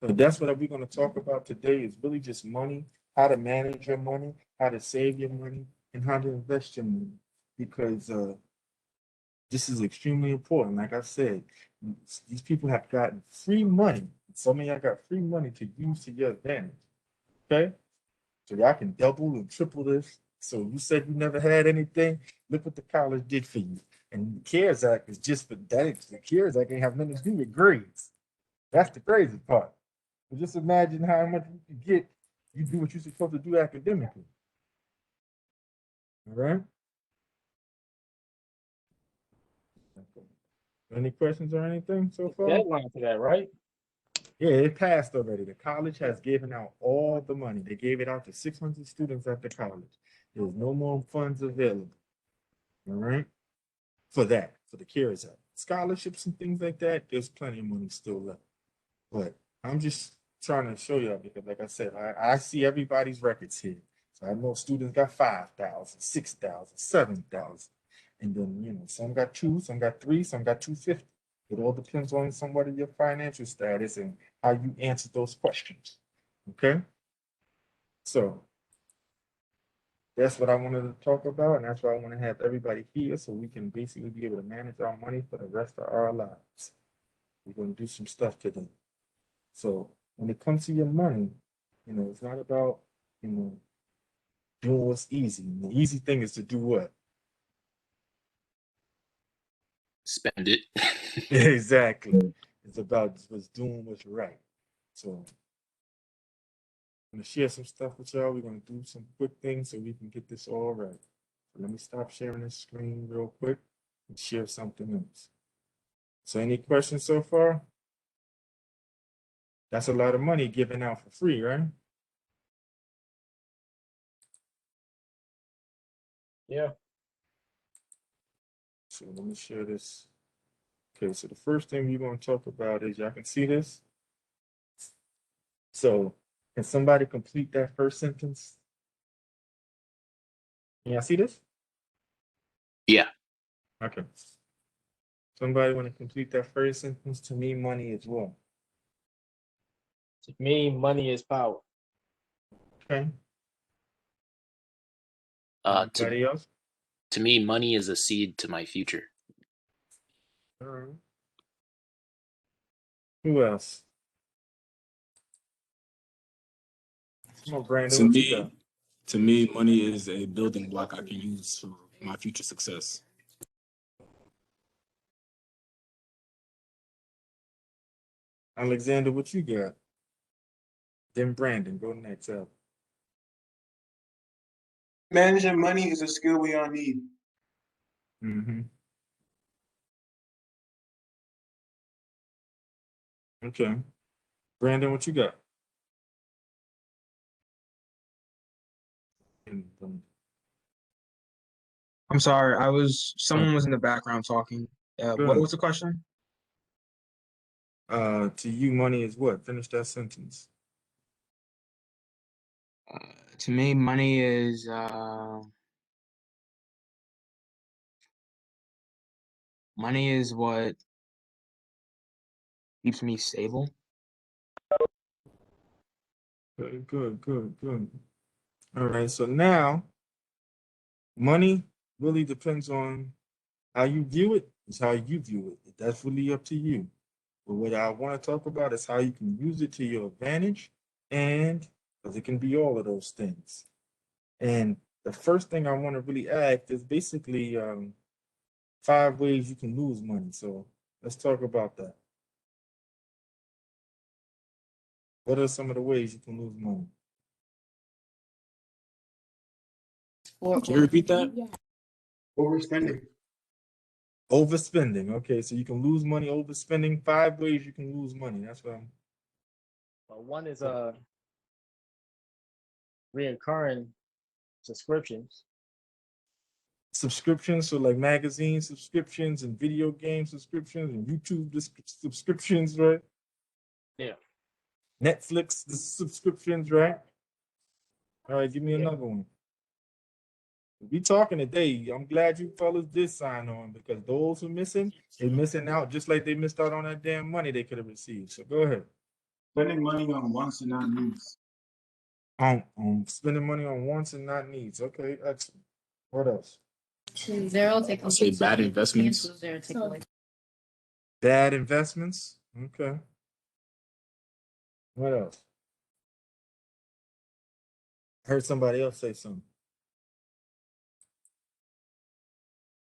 So that's what we're going to talk about today is really just money, how to manage your money, how to save your money, and how to invest your money. Because this is extremely important. Like I said, these people have gotten free money. Some of y'all got free money to use to your advantage. Okay? So y'all can double and triple this. So you said you never had anything. Look what the college did for you. And the CARES Act is just for that. The CARES Act ain't have nothing to do with grades. That's the crazy part. But just imagine how much you can get. You do what you're supposed to do academically. All right? Any questions or anything so far? Deadline for that, right? Yeah, it passed already. The college has given out all the money. They gave it out to 600 students at the college. There's no more funds available. All right? For that, for the CARES Act. Scholarships and things like that, there's plenty of money still left. But I'm just trying to show y'all because, like I said, I see everybody's records here. So I know students got 5,000, 6,000, 7,000. And then, you know, some got 2, some got 3, some got 250. It all depends on somewhat of your financial status and how you answer those questions. Okay? So that's what I wanted to talk about, and that's why I want to have everybody here so we can basically be able to manage our money for the rest of our lives. We're going to do some stuff today. So when it comes to your money, you know, it's not about, you know, doing what's easy. The easy thing is to do what? Spend it. Exactly. It's about what's doing what's right. So I'm going to share some stuff with y'all. We're going to do some quick things so we can get this all right. So let me stop sharing this screen real quick and share something else. So any questions so far? That's a lot of money given out for free, right? Yeah. So let me share this. Okay, so the first thing we're going to talk about is, y'all can see this? So can somebody complete that first sentence? Can y'all see this? Yeah. Okay. Somebody want to complete that first sentence? To me, money is what? To me, money is power. Okay. Anybody else? To me, money is a seed to my future. All right. Who else? Come on, Brandon. What you got? To me, money is a building block I can use for my future success. Alexander, what you got? Then Brandon, go next up. Managing money is a skill we all need. Mm-hmm. Okay. Brandon, what you got? I'm sorry, someone was in the background talking. What was the question? To you, money is what? Finish that sentence. To me, money is what keeps me stable. Good. All right, so now money really depends on how you view it. It's how you view it. That's really up to you. But what I want to talk about is how you can use it to your advantage, and because it can be all of those things. And the first thing I want to really act is basically 5 ways you can lose money. So let's talk about that. What are some of the ways you can lose money? Can you repeat that? Overspending. Overspending. Okay, so you can lose money overspending. 5 ways you can lose money. That's what I'm. One is reoccurring subscriptions. Subscriptions, so like magazine subscriptions and video game subscriptions and YouTube subscriptions, right? Yeah. Netflix subscriptions, right? All right, give me another one. We talking today. I'm glad you fellas did sign on because those who missing, they're missing out just like they missed out on that damn money they could have received. So go ahead. Spending money on wants and not needs. On spending money on wants and not needs. Okay, excellent. What else? Zero, take I'll say away bad two. investments. Cancel zero, take away. Bad investments. Okay. What else? Heard somebody else say something.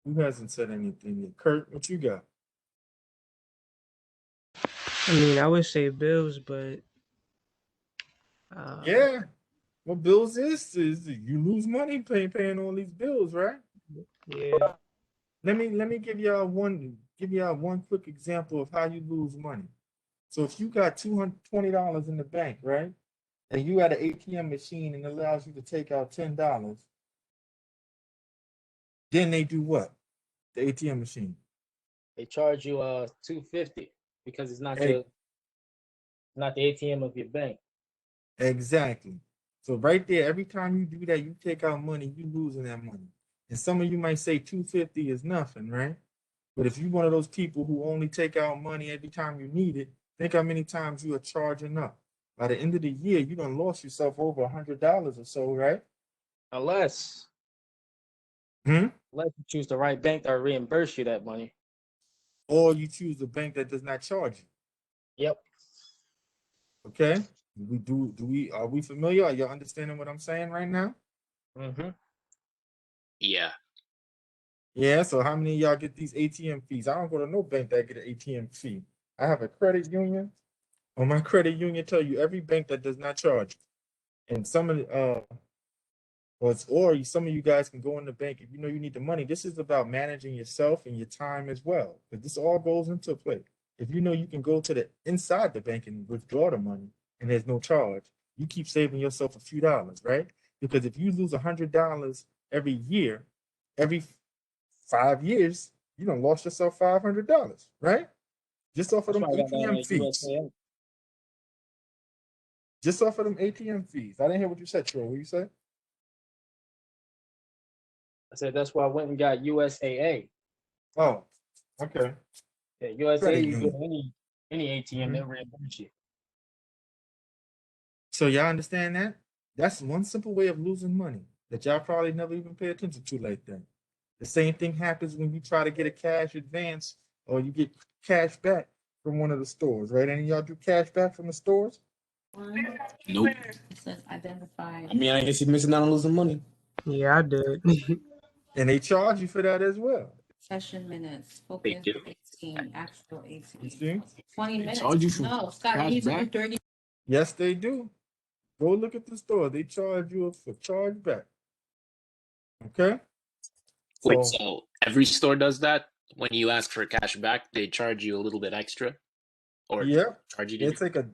Who hasn't said anything yet? Kurt, what you got? I mean, I would say bills, but Yeah. What bills is you lose money paying all these bills, right? yeah. Let me give y'all one quick example of how you lose money. So if you got $220 in the bank, right? And you got an ATM machine and it allows you to take out $10, then they do what? The ATM machine. They charge you $250 because it's not Hey. not the ATM of your bank. Exactly. So right there, every time you do that, you take out money, you losing that money. And some of you might say 250 is nothing, right? But if you're one of those people who only take out money every time you need it, think how many times you are charging up. By the end of the year, you done lost yourself over $100 or so, right? Unless Hmm? unless you choose the right bank that reimburse you that money. Or you choose a bank that does not charge you. Yep. Okay? Are we familiar? Are y'all understanding what I'm saying right now? Mm-hmm. Yeah. Yeah, so how many of y'all get these ATM fees? I don't go to no bank that get an ATM fee. I have a credit union. On my credit union tell you every bank that does not charge. And some of the or some of you guys can go in the bank if you know you need the money. This is about managing yourself and your time as well. But this all goes into play. If you know you can go to the inside the bank and withdraw the money and there's no charge, you keep saving yourself a few dollars, right? Because if you lose $100 every year, every 5 years, you done lost yourself $500, right? Just off of That's them why I got ATM that fees. USAA. Just off of them ATM fees. I didn't hear what you said, Troy. What you say? I said that's why I went and got USAA. Oh, okay. Yeah, USAA, Credit you go union. any ATM, Mhm. they'll reimburse you. So y'all understand that? That's one simple way of losing money that y'all probably never even pay attention to like that. The same thing happens when you try to get a cash advance or you get cash back from one of the stores, right? Any of y'all do cash back from the stores? One, Nope. it says identify. I mean, I guess you're missing out on losing money. Yeah, I did. And they charge you for that as well. Session minutes, They focus do. 18, actual You 18. see? 20 They minutes. charge you for No, Scott, cash you need to do back? 30. Yes, they do. Go look at the store. They charge you for charge back. Okay? Wait, So, so every store does that? When you ask for cash back, they charge you a little bit extra? Or yeah, charge you they to take a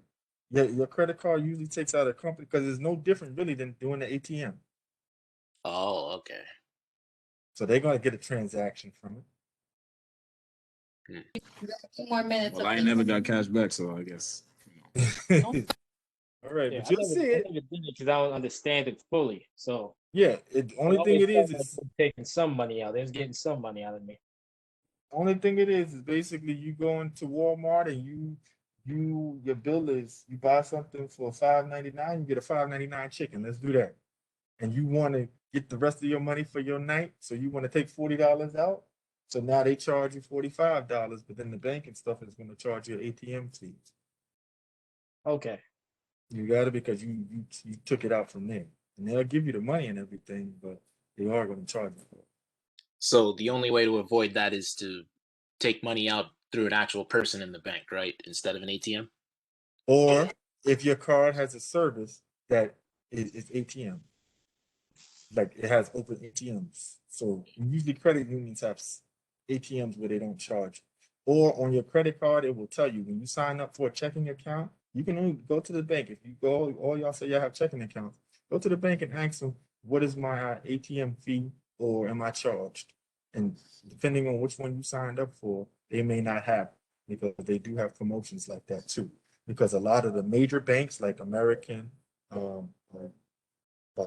your credit card usually takes out a company because it's no different really than doing the ATM. Oh, okay. So they're gonna get a transaction from Two more minutes. Well, of I ain't this. never got cash back, so I guess. it. All right, Yeah, but I you'll never, see I it. never did it because I don't understand it fully. So Yeah, the I only thing always it thought is that is they were taking some money out. They was getting some money out of me. only thing it is basically you go into Walmart and your bill is you buy something for $5.99, you get a $5.99 chicken. Let's do that. And you want to get the rest of your money for your night, so you want to take $40 out. So now they charge you $45, but then the bank and stuff is going to charge you ATM fees. Okay. You got it because you took it out from there, and they'll give you the money and everything, but they are going to charge you for it. So the only way to avoid that is to take money out through an actual person in the bank, right? Instead of an ATM? Or if your card has a service that is ATM, like it has open ATMs. So usually credit unions have ATMs where they don't charge. Or on your credit card, it will tell you when you sign up for a checking account, you can only go to the bank. If you go, all y'all say y'all have checking accounts, go to the bank and ask them, what is my ATM fee or am I charged? And depending on which one you signed up for, they may not have it, because they do have promotions like that too. Because a lot of the major banks like American, about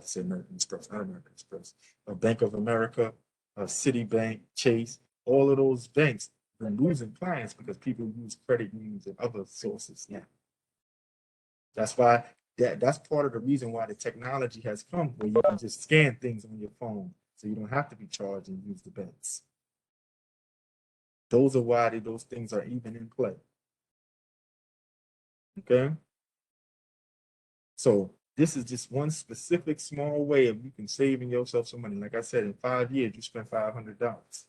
to say American Express, not American Express, Bank of America, Citibank, Chase, all of those banks are losing clients because people use credit unions and other sources now. That's why that's part of the reason why the technology has come where you can just scan things on your phone, so you don't have to be charged and use the banks. Those are why those things are even in play. Okay. So this is just one specific small way of you can saving yourself some money. Like I said, in 5 years, you spent $500.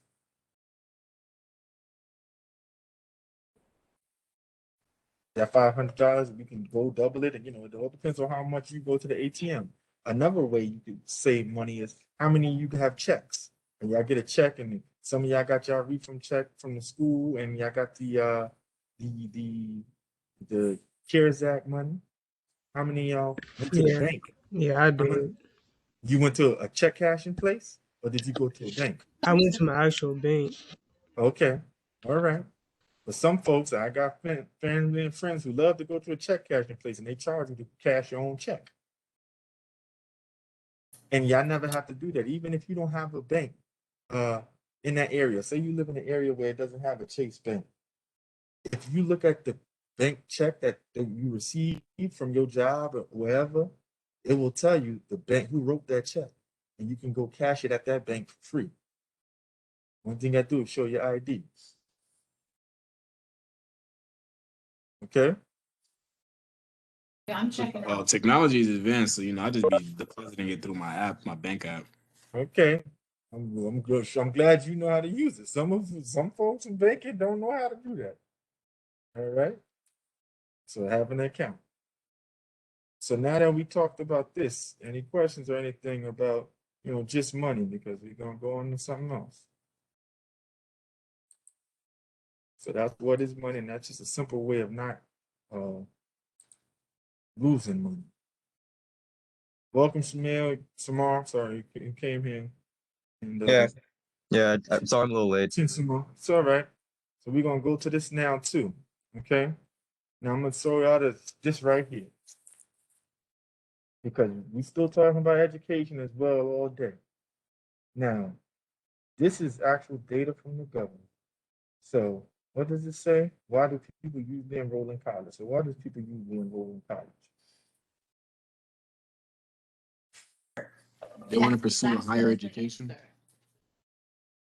That $500, we can go double it, and it all depends on how much you go to the ATM. Another way you can save money is how many you can have checks. And y'all get a check, and some of y'all got y'all refund check from the school, and y'all got the CARES Act money. How many y'all went to the Yeah. bank? Yeah, I did. You went to a check cashing place, or did you go to a bank? I went to my actual bank. Okay, all right. But some folks, I got family and friends who love to go to a check cashing place, and they charge you to cash your own check. And y'all never have to do that, even if you don't have a bank in that area. Say you live in an area where it doesn't have a Chase Bank. If you look at the bank check that you received from your job or wherever, it will tell you the bank who wrote that check, and you can go cash it at that bank for free. One thing I do is show your ID. Okay. Yeah, I'm checking out. Technology is advanced, so I just be depositing it through my app, my bank app. Okay. I'm good. I'm glad you know how to use it. Some folks in banking don't know how to do that. All right. So having an account. So now that we talked about this, any questions or anything about just money, because we're gonna go on to something else. So that's what is money, and that's just a simple way of not losing money. Welcome, Samar. Sorry, you came here. And, Yeah. Sorry, I'm a little late. Samar. It's all right. So we're gonna go to this now too. Okay. Now I'm gonna show y'all this right here, because we still talking about education as well all day. Now, this is actual data from the government. So what does it say? Why do people usually enroll in college? So why do people usually enroll in college? They want to pursue a higher education.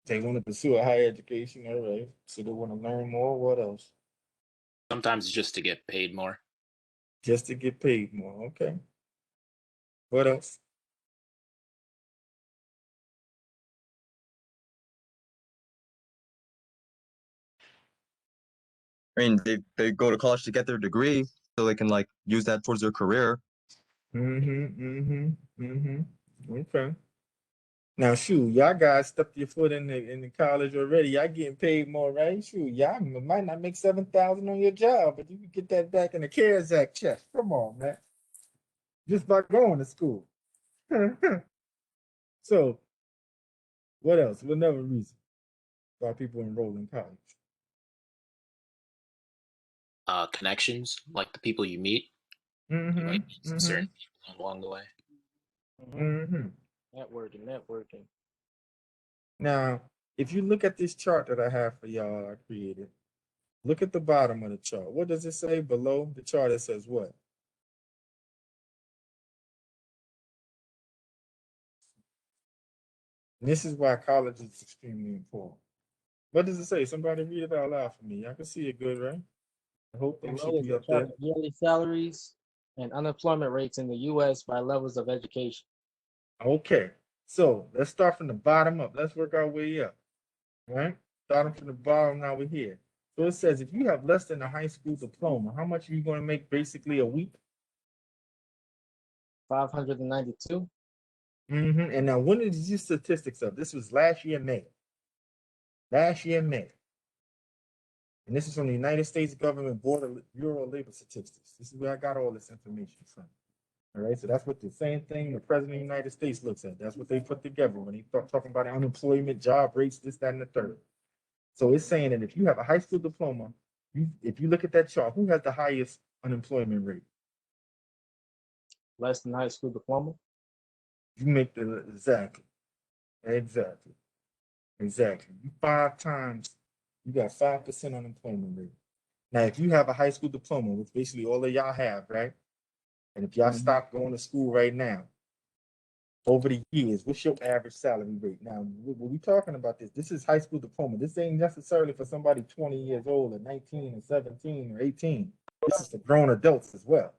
They want to pursue a higher education, all right. So they want to learn more. What else? Sometimes just to get paid more. Just to get paid more, okay. What else? I mean, they go to college to get their degree so they can use that towards their career. Okay. Now, shoot, y'all guys stepped your foot in the college already. Y'all getting paid more, right? Shoot, y'all might not make $7,000 on your job, but you can get that back in the CARES Act check. Come on, man. Just by going to school. So, what else? What another reason why people enroll in college? Connections, like the people you meet. You might meet some certain people along the way. Networking. Now, if you look at this chart that I have for y'all, I created, look at the bottom of the chart. What does it say below the chart? It says what? And this is why college is extremely important. What does it say? Somebody read it out loud for me. I can see it good, right? I hope they should be up there. Yearly salaries and unemployment rates in the U.S. by levels of education. Okay, so let's start from the bottom up. Let's work our way up, right? Starting from the bottom, now we're here. So it says if you have less than a high school diploma, how much are you going to make basically a week? 592. And now when did these statistics up? This was last year, May. Last year, May. And this is from the United States Government Bureau of Labor Statistics. This is where I got all this information from. All right, so that's what the same thing the President of the United States looks at. That's what they put together when they start talking about unemployment, job rates, this, that, and the third. So it's saying that if you have a high school diploma, if you look at that chart, who has the highest unemployment rate? Less than high school diploma. You make the exactly. You 5 times, you got 5% unemployment rate. Now, if you have a high school diploma, which basically all of y'all have, right? And if y'all Mhm. stop going to school right now, over the years, what's your average salary rate? Now, when we talking about this, this is high school diploma. This ain't necessarily for somebody 20 years old or 19 or 17 or 18. This is for grown adults as well.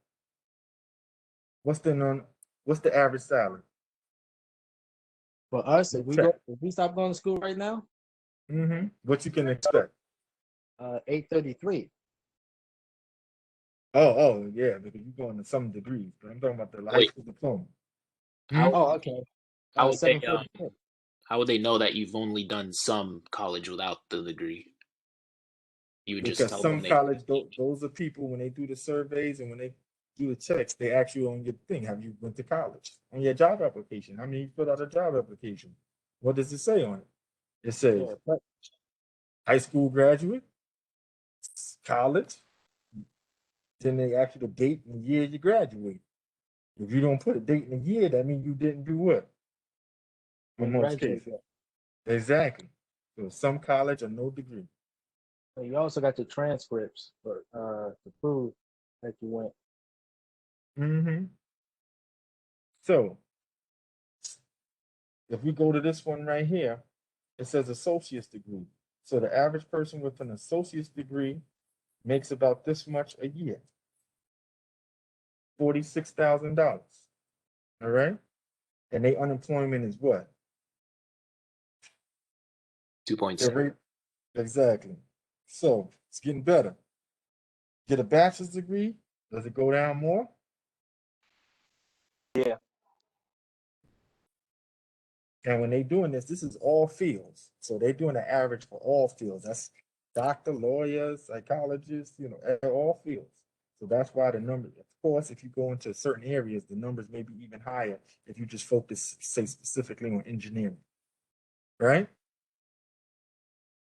What's the average salary? For us, Good if we check. if we stop going to school right now, What you can expect? 833. Oh, yeah, because you're going to some degrees, but I'm talking about the high Wait. school diploma. How, Oh, okay. how would they 746. how would they know that you've only done some college without the degree? You would just Because tell some them they college, those are people, when they do the surveys and when they do the checks, they ask you on your thing, have you went to college? On your job application. I mean, you fill out a job application. What does it say on it? It says Yeah, but high school graduate, college, then they ask you the date and the year you graduate. If you don't put a date and a year, that means you didn't do what? In we most graduate cases. yet. Exactly. So some college or no degree. So you also got your transcripts for to prove that you went. So if we go to this one right here, it says associate's degree. So the average person with an associate's degree makes about this much a year. $46,000. All right. And their unemployment is what? 2.7. Exactly. So it's getting better. Get a bachelor's degree. Does it go down more? Yeah. And when they're doing this is all fields. So they're doing an average for all fields. That's doctor, lawyers, psychologists, all fields. So that's why the number, of course, if you go into certain areas, the numbers may be even higher if you just focus, say, specifically on engineering, right?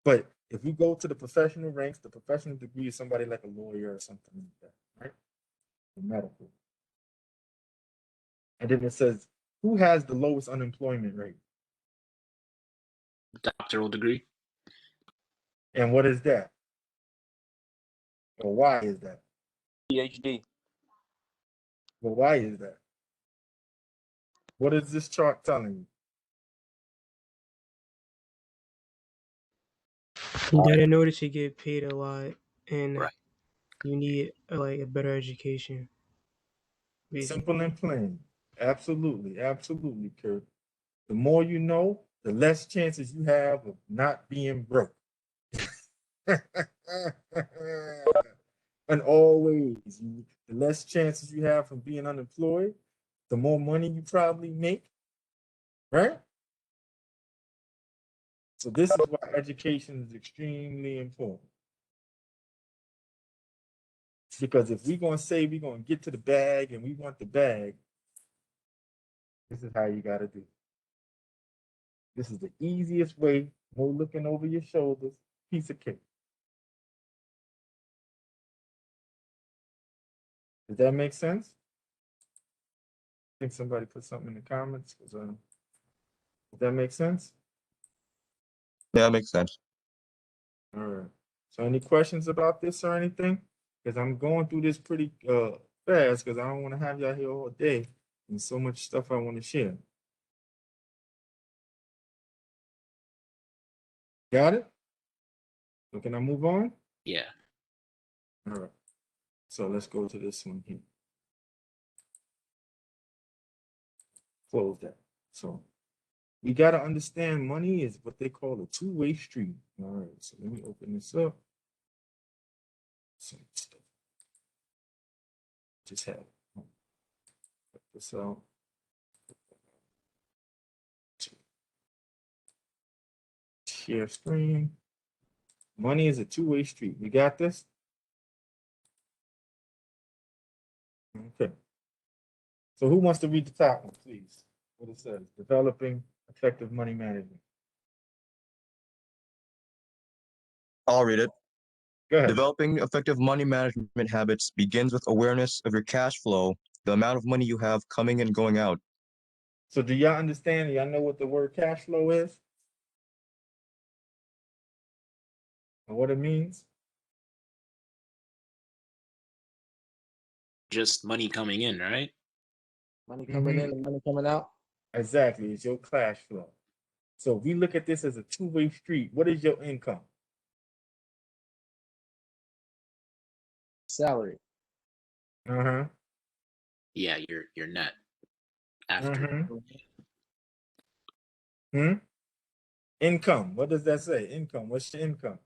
But if we go to the professional ranks, the professional degree is somebody like a lawyer or something like that, right? The medical. And then it says, who has the lowest unemployment rate? Doctoral degree. And what is that? Or why is that? PhD. Well, why is that? What is this chart telling you? You gotta know that you get paid a lot, and Right. you need like a better education. Basically. Simple and plain. Absolutely, absolutely, Kurt. The more you know, the less chances you have of not being broke. And always, the less chances you have from being unemployed, the more money you probably make, right? So this is why education is extremely important. Because if we're going to say we're going to get to the bag and we want the bag, this is how you got to do it. This is the easiest way, no looking over your shoulders, piece of cake. Does that make sense? I think somebody put something in the comments. Does that make sense? Yeah, that makes sense. All right. So any questions about this or anything? Because I'm going through this pretty fast because I don't want to have y'all here all day and so much stuff I want to share. Got it? So can I move on? Yeah. All right. So let's go to this one here. Close that. So we got to understand money is what they call a two-way street. All right. So let me open this up. Some stuff. Just have put this out. Share screen. Money is a two-way street. We got this? Okay. So who wants to read the top one, please? What it says, developing effective money management. I'll read it. Go ahead. Developing effective money management habits begins with awareness of your cash flow, the amount of money you have coming and going out. So do y'all understand? Y'all know what the word cash flow is? And what it means? just money coming in, right? Money coming in and money coming out. Exactly, it's your cash flow. So if we look at this as a two-way street, what is your income? Salary. Uh-huh. Yeah, your net after. Mm-hmm. Hmm? Income. What does that say? Income. What's your income?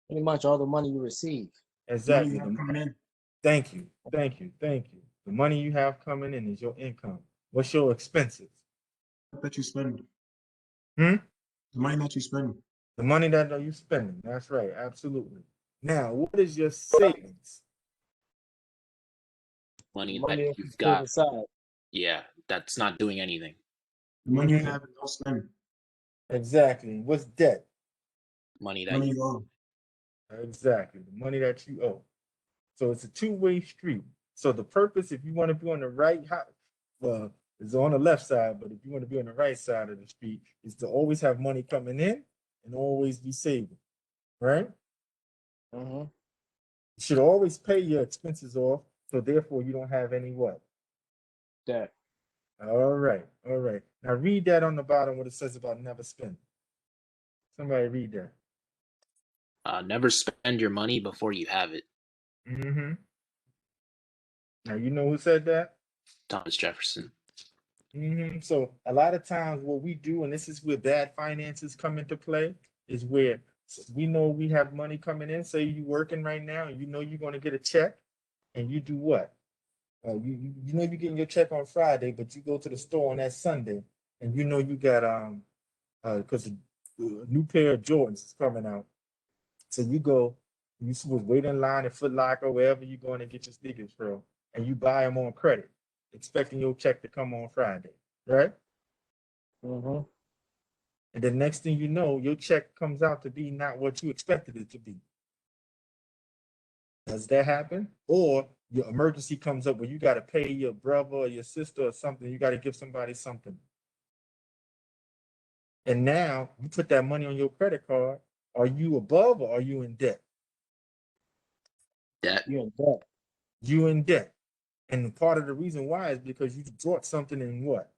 Pretty much all the money you receive. Money Exactly. you have coming in. Thank you. Thank you. Thank you. The money you have coming in is your income. What's your expenses? That you spend. Hmm? The money that you spend. The money that you spending. That's right. Absolutely. Now, what is your savings? Money Money that that you you've put got. aside. Yeah, that's not doing anything. The money you have and don't spend. Exactly. What's debt? Money that Money you owe. Exactly. The money that you owe. So it's a two-way street. So the purpose, if you want to be on the right, well, it's on the left side, but if you want to be on the right side of the street, is to always have money coming in and always be saving, right? Mm-hmm. You should always pay your expenses off, so therefore you don't have any what? Debt. All right, all right. Now read that on the bottom what it says about never spend. Somebody read that. Never spend your money before you have it. Mm-hmm. Now you know who said that? Thomas Jefferson. Mm-hmm. So a lot of times what we do, and this is where bad finances come into play, is where we know we have money coming in. Say you're working right now and you know you're going to get a check, and you do what? You know you're getting your check on Friday, but you go to the store on that Sunday, and you know you got because a new pair of Jordans is coming out. So you go, you supposed to wait in line at Foot Locker, wherever you're going to get your sneakers from, and you buy them on credit, expecting your check to come on Friday, right? Mm-hmm. And the next thing you know, your check comes out to be not what you expected it to be. Does that happen? Or your emergency comes up where you got to pay your brother or your sister or something. You got to give somebody something. And now you put that money on your credit card. Are you above or are you in debt? Debt. You're in debt. You in debt. And part of the reason why is because you brought something in what?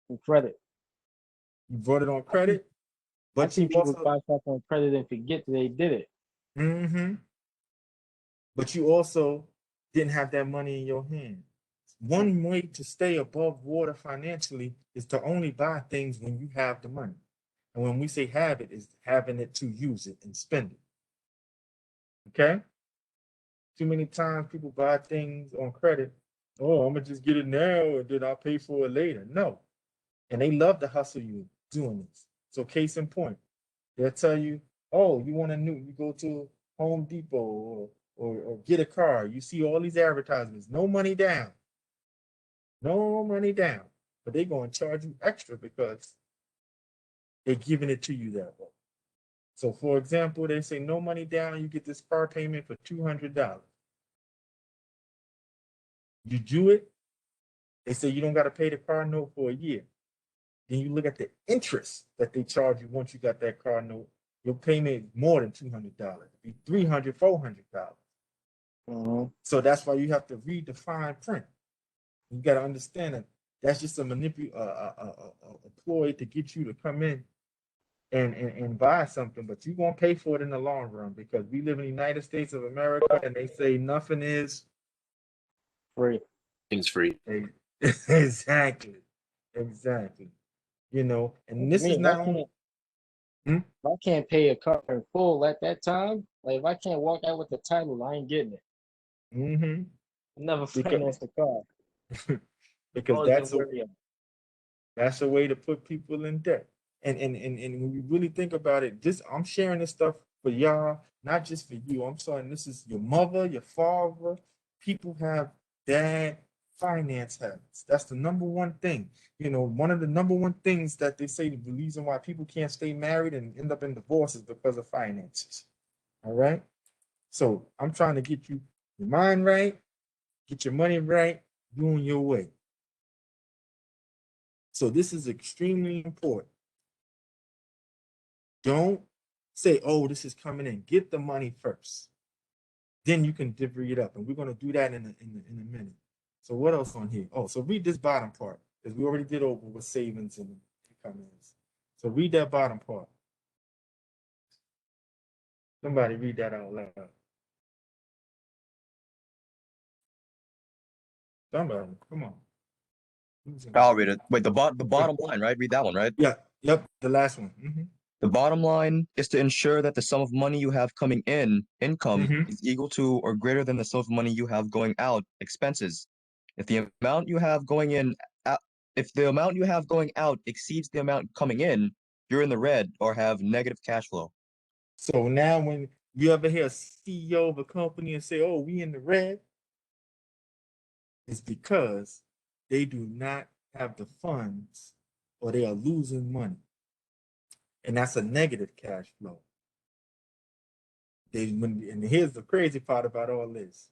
In credit. You brought it on credit, I but see you people also buy stuff on credit and forget that they did it. mm-hmm. But you also didn't have that money in your hand. One way to stay above water financially is to only buy things when you have the money. And when we say have it, is having it to use it and spend it. Okay? Too many times people buy things on credit. Oh, I'm gonna just get it now and then I'll pay for it later. No. And they love to hustle you doing this. So case in point, they'll tell you, oh, you want a new, you go to Home Depot or get a car. You see all these advertisements, no money down. No money down. But they're going to charge you extra because they're giving it to you that way. So for example, they say no money down, you get this car payment for $200. You do it, they say you don't got to pay the car note for a year. Then you look at the interest that they charge you once you got that car note. Your payment is more than $200. It'd be $300, $400. Mm-hmm. So that's why you have to read the fine print. You got to understand that that's just a ploy to get you to come in and buy something, but you're going to pay for it in the long run because we live in the United States of America and they say nothing is Free. Things free. exactly. Exactly. You know, and this is not only. If I can't pay a car in full at that time, like if I can't walk out with the title, I ain't getting it. Mm-hmm. I never Because, financed the car. because Always been that's worried. a way to put people in debt. And when you really think about it, this I'm sharing this stuff for y'all, not just for you. I'm saying this is your mother, your father. People have bad finance habits. That's the number one thing. You know, one of the number one things that they say the reason why people can't stay married and end up in divorce is because of finances. All right. So I'm trying to get you your mind right, get your money right, you on your way. So this is extremely important. Don't say, oh, this is coming in. Get the money first. then you can divvy it up. And we're going to do that in a minute. So what else on here? Oh, so read this bottom part, because we already did over what savings and income is. So read that bottom part. Somebody read that out loud. Somebody, come on. I'll read it. Wait, the bottom line, right? Read that one, right? Yeah, yep, the last one. The bottom line is to ensure that the sum of money you have coming in, income, is equal to or greater than the sum of money you have going out, expenses. If the amount you have going in, if the amount you have going out exceeds the amount coming in, you're in the red or have negative cash flow. So now when you ever hear a CEO of a company and say, oh, we in the red, it's because they do not have the funds or they are losing money. And that's a negative cash flow. And here's the crazy part about all this.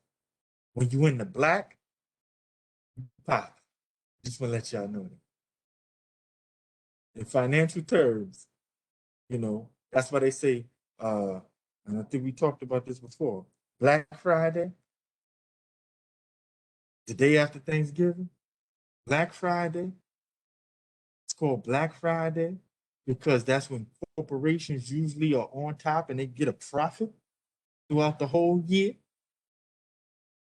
When you in the black, you pop. Just want to let y'all know that. In financial terms, you know, that's why they say, and I think we talked about this before, Black Friday, the day after Thanksgiving, Black Friday, it's called Black Friday because that's when corporations usually are on top and they get a profit throughout the whole year.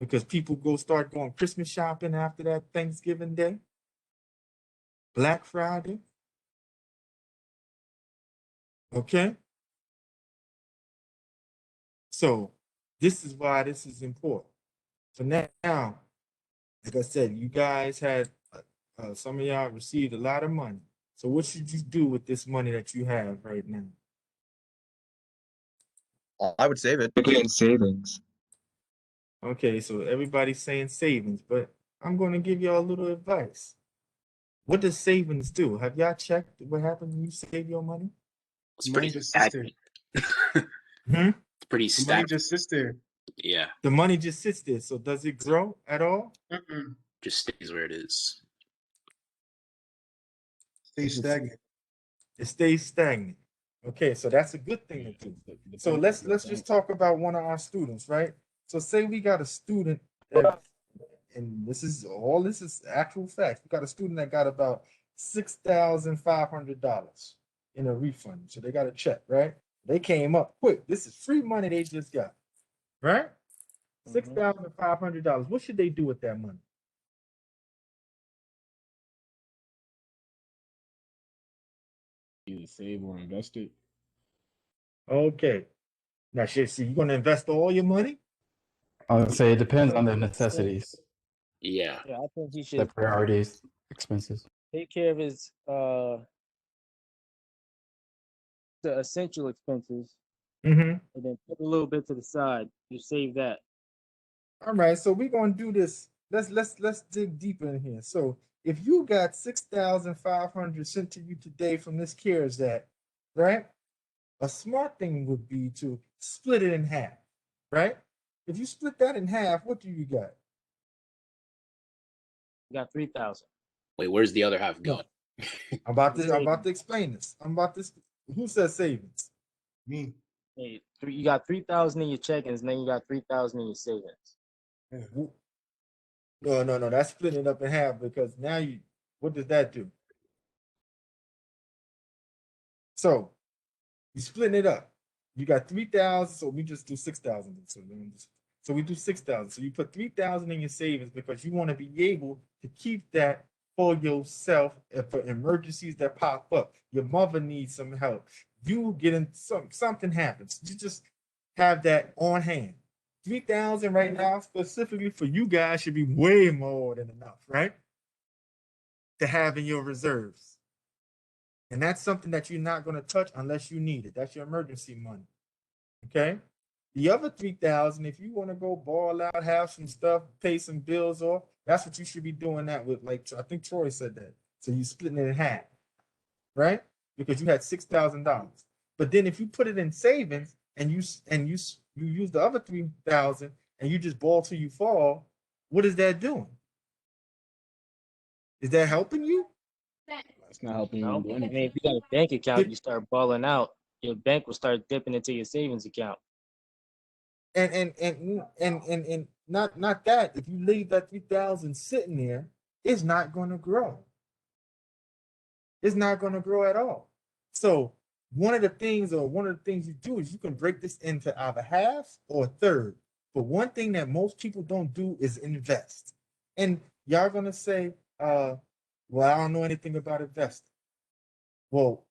Because people start going Christmas shopping after that Thanksgiving day. Black Friday. Okay? So this is why this is important. So now, like I said, you guys had, some of y'all received a lot of money. So what should you do with this money that you have right now? I would save it. Put it in savings. Okay, so everybody's saying savings, but I'm going to give y'all a little advice. What does savings do? Have y'all checked what happens when you save your money? It's Money pretty just sits there. stagnant. It's pretty The money stagnant. just sits there. Yeah, The money just sits there. So does it grow at all? just stays where it is. Stay stagnant. It stays stagnant. Okay, so that's a good thing to do. So let's just talk about one of our students, right? So say we got a student that, and this is actual facts. We got a student that got about $6,500 in a refund. So they got a check, right? They came up quick. This is free money they just got, right? $6,500. What should they do with that money? Either save or invest it. Okay. Now, see, you're going to invest all your money? I would say it depends on the necessities, Yeah. Yeah, I think he the should priorities, expenses. take care of his the essential expenses Mm-hmm. and then put a little bit to the side. You save that. All right, so we're gonna do this. Let's dig deeper in here. So if you got 6,500 sent to you today from this CARES Act, right? A smart thing would be to split it in half, right? If you split that in half, what do you got? You got 3,000. Wait, where's the other half No. going? I'm about to explain this. Who says savings? Me. Hey, you got 3,000 in your checkings, and then you got 3,000 in your savings. No. That's splitting it up in half because now what does that do? So you splitting it up. You got 3,000, so we just do 6,000. So we do 6,000. So you put 3,000 in your savings because you want to be able to keep that for yourself and for emergencies that pop up. Your mother needs some help. You get in something happens. You just have that on hand. 3,000 right now, specifically for you guys, should be way more than enough, right? To have in your reserves. And that's something that you're not going to touch unless you need it. That's your emergency money. Okay? The other 3,000, if you want to go ball out, have some stuff, pay some bills off, that's what you should be doing that with. Like, I think Troy said that. So you're splitting it in half, right? Because you had $6,000. But then if you put it in savings and you use the other 3,000 and you just ball till you fall, what is that doing? Is that helping you? It's not helping you No, do I mean, anything. if you got a bank account, you start balling out. Your bank will start dipping into your savings account. And not that, if you leave that 3,000 sitting there, it's not going to grow. It's not going to grow at all. So one of the things you do is you can break this into either half or a third. But one thing that most people don't do is invest. And y'all gonna say, well, I don't know anything about investing. Well,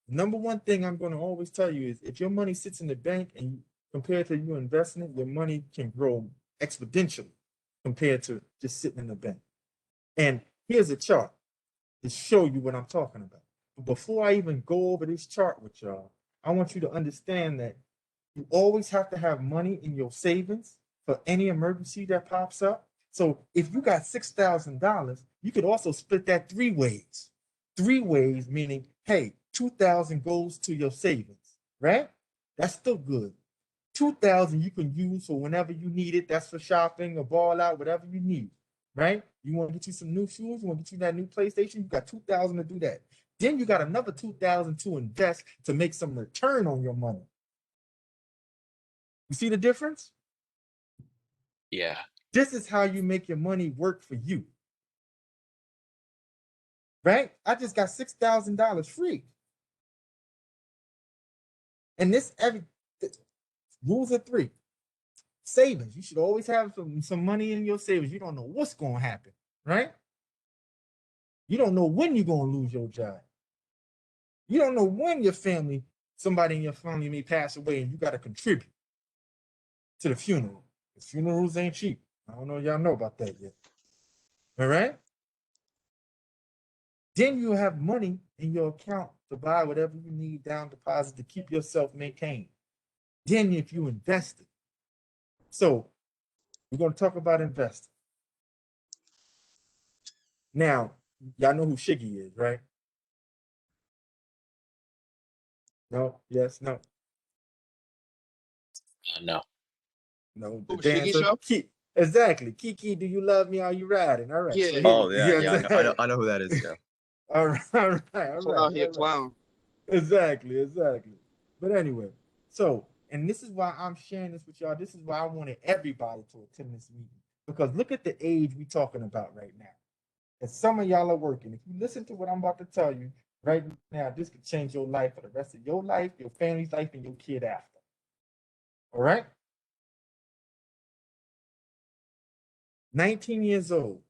number one thing I'm gonna always tell you is if your money sits in the bank and compared to you investing it, your money can grow exponentially compared to just sitting in the bank. And here's a chart to show you what I'm talking about. But before I even go over this chart with y'all, I want you to understand that you always have to have money in your savings for any emergency that pops up. So if you got $6,000, you could also split that 3 ways. 3 ways meaning, hey, 2,000 goes to your savings, right? That's still good. 2,000 you can use for whenever you need it. That's for shopping, a ball out, whatever you need, right? You want to get you some new shoes, you want to get you that new PlayStation, you got 2,000 to do that. Then you got another 2,000 to invest to make some return on your money. You see the difference? Yeah. This is how you make your money work for you. Right? I just got $6,000 free. And rules of 3. Savings. You should always have some money in your savings. You don't know what's going to happen, right? You don't know when you're going to lose your job. You don't know when somebody in your family may pass away and you got to contribute to the funeral. The funerals ain't cheap. I don't know if y'all know about that yet. All right? Then you have money in your account to buy whatever you need down deposit to keep yourself maintained. Then if you invest it. So we're going to talk about investing. Now, y'all know who Shiggy is, right? No, yes, no. No. No, the Who, Shiggy dancer. Show? Exactly. Kiki, do you love me? Are you riding? All right. Yeah. So Oh yeah, I know who that is. Yeah. All right, all right, all Come right. out here, All right. clown. Exactly. But anyway, so, and this is why I'm sharing this with y'all. This is why I wanted everybody to attend this meeting. Because look at the age we're talking about right now. And some of y'all are working. If you listen to what I'm about to tell you right now, this could change your life for the rest of your life, your family's life, and your kid after. All right? 19 years old.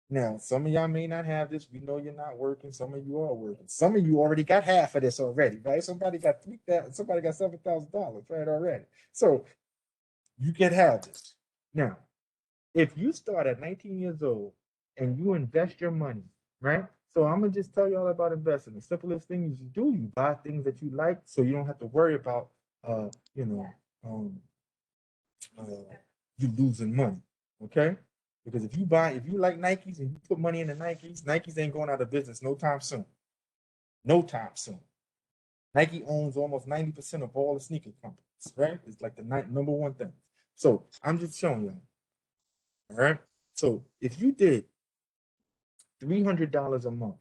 Now, some of y'all may not have this. We know you're not working. Some of you are working. Some of you already got half of this already, right? Somebody got $3,000, somebody got $7,000, right? Already. So you can have this. Now, if you start at 19 years old and you invest your money, right? So I'm gonna just tell you all about investing. The simplest thing is you buy things that you like, so you don't have to worry about, you losing money. Okay? Because if you like Nikes and you put money in the Nikes ain't going out of business no time soon. No time soon. Nike owns almost 90% of all the sneaker companies, right? It's like the number one thing. So I'm just showing you. All right. So if you did $300 a month,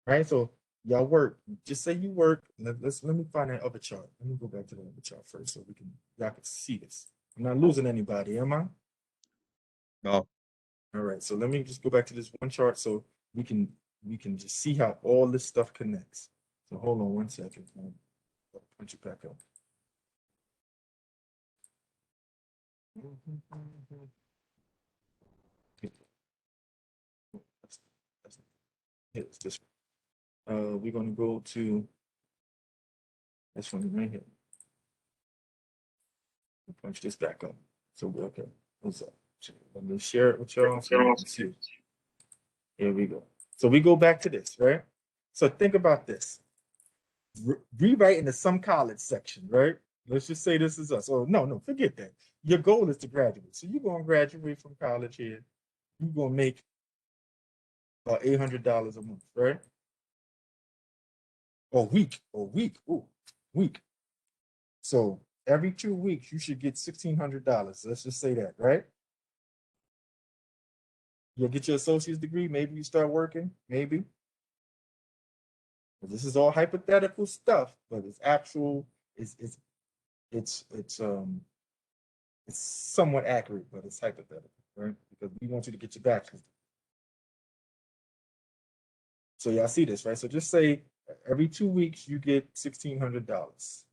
right? So y'all work. Just say you work. Let me find that other chart. Let me go back to the other chart first so y'all can see this. I'm not losing anybody, am I? No. All right. So let me just go back to this one chart so we can just see how all this stuff connects. So hold on one second. I'll punch it back up. It's this. We're gonna go to this one right here. Punch this back up. So we're okay. What's up? Let me share it with y'all so you can see. Here we go. So we go back to this, right? So think about this. Rewrite into some college section, right? Let's just say this is us. Oh, no, forget that. Your goal is to graduate. So you're going to graduate from college here. You're going to make about $800 a month, right? Or week. Ooh, week. So every 2 weeks, you should get $1,600. Let's just say that, right? You'll get your associate's degree. Maybe you start working. Maybe. This is all hypothetical stuff, but it's actual. It's It's somewhat accurate, but it's hypothetical, right? Because we want you to get your bachelor's. So y'all see this, right? So just say every 2 weeks you get $1,600.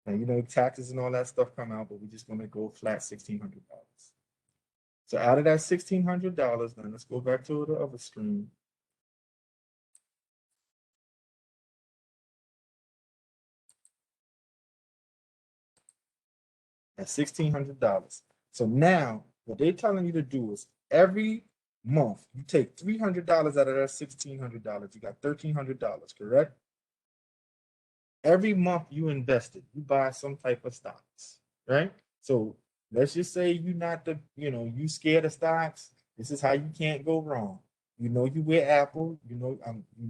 And you know, taxes and all that stuff come out, but we're just gonna go flat $1,600. So out of that $1,600, now let's go back to the other screen. That's $1,600. So now what they're telling you to do is every month you take $300 out of that $1,600. You got $1,300, correct? Every month you invest it, you buy some type of stocks, right? So let's just say you're not you scared of stocks. This is how you can't go wrong. You know you wear Apple, you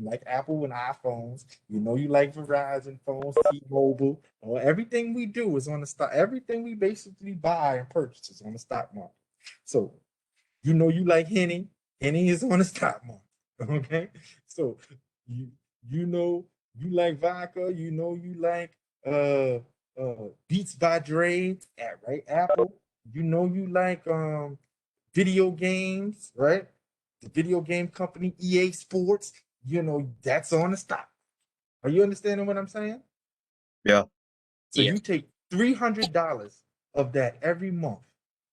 like Apple and iPhones, you know you like Verizon phones, T-Mobile, or everything we do is on the stock, everything we basically buy and purchase is on the stock market. So you know you like Henny is on the stock market, okay? So you know you like vodka, you know you like Beats by Dre, right? Apple, you know you like video games, right? The video game company EA Sports, you know, that's on the stock. Are you understanding what I'm saying? Yeah. So Yeah. you take $300 of that every month,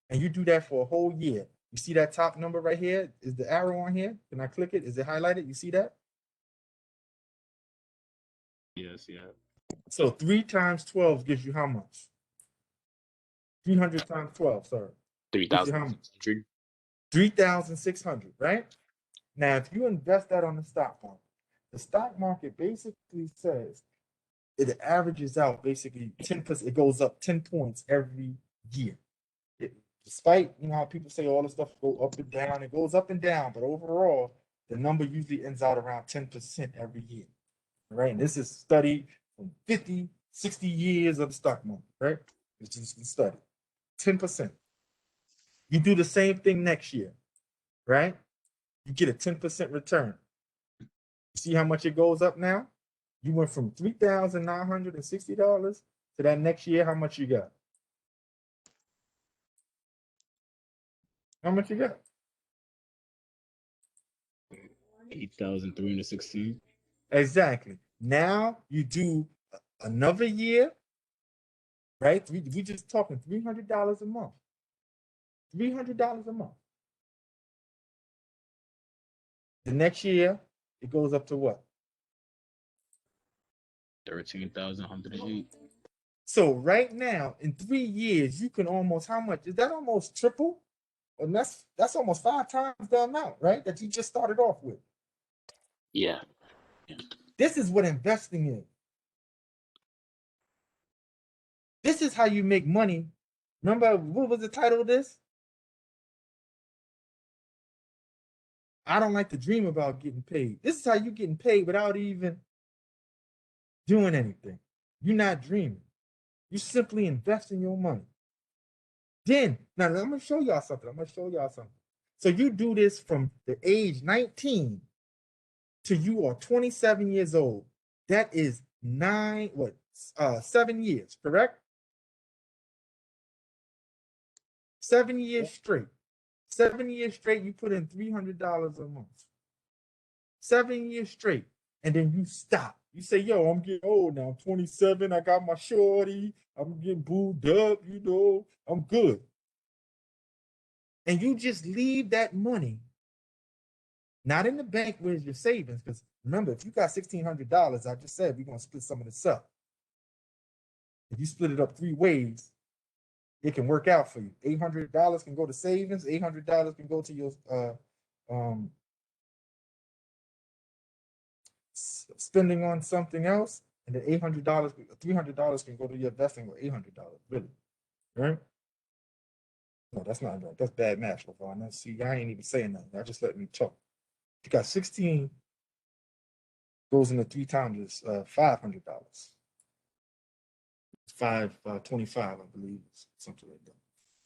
and you do that for a whole year. You see that top number right here? Is the arrow on here? Can I click it? Is it highlighted? You see that? Yes, yeah. So 3 times 12 gives you how much? 300 times 12, sorry. Gives you how much? 3,600. 3,600, right? Now, if you invest that on the stock market basically says it averages out basically 10%, it goes up 10 points every year. Despite, you know, how people say all the stuff go up and down, it goes up and down, but overall, the number usually ends out around 10% every year, right? And this is studied from 50, 60 years of the stock market, right? It's just been studied. 10%. You do the same thing next year, right? You get a 10% return. You see how much it goes up now? You went from $3,960 to that next year, how much you got? How much you got? 8,316. Exactly. Now you do another year, right? We just talking $300 a month. $300 a month. The next year, it goes up to what? 13,108. So right now, in 3 years, you can almost, how much? Is that almost triple? And that's almost 5 times the amount, right? That you just started off with. Yeah. This is what investing is. This is how you make money. Remember, what was the title of this? I don't like to dream about getting paid. This is how you're getting paid without even doing anything. You're not dreaming. You simply investing your money. Then, now I'm going to show y'all something. So you do this from the age 19 to you are 27 years old. That is 7 years, correct? 7 years straight. 7 years straight, you put in $300 a month. 7 years straight. And then you stop. You say, yo, I'm getting old now. I'm 27. I got my shorty. I'm getting booed up, you know. I'm good. And you just leave that money, not in the bank, where's your savings? Because remember, if you got $1,600, I just said we're going to split some of this up. If you split it up 3 ways, it can work out for you. $800 can go to savings. $800 can go to your spending on something else, and then $800, $300 can go to your investing, or $800, really, right? No, that's not right. That's bad math, LeVon. See, I ain't even saying nothing. I just let me talk. You got 16 goes into 3 times is $500. 525, I believe, something like that.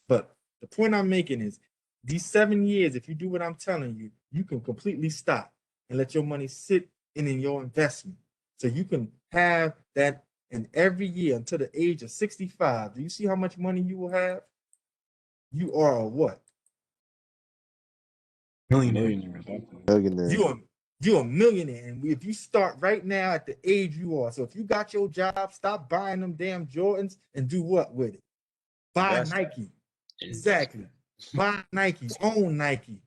But the point I'm making is these 7 years, if you do what I'm telling you, you can completely stop and let your money sit in your investment. So you can have that And every year until the age of 65, do you see how much money you will have? You are a what? Millionaire. You're a millionaire. And if you start right now at the age you are, so if you got your job, stop buying them damn Jordans and do what with it? Buy Invest. Nike. Exactly. Buy Nike, own Nike.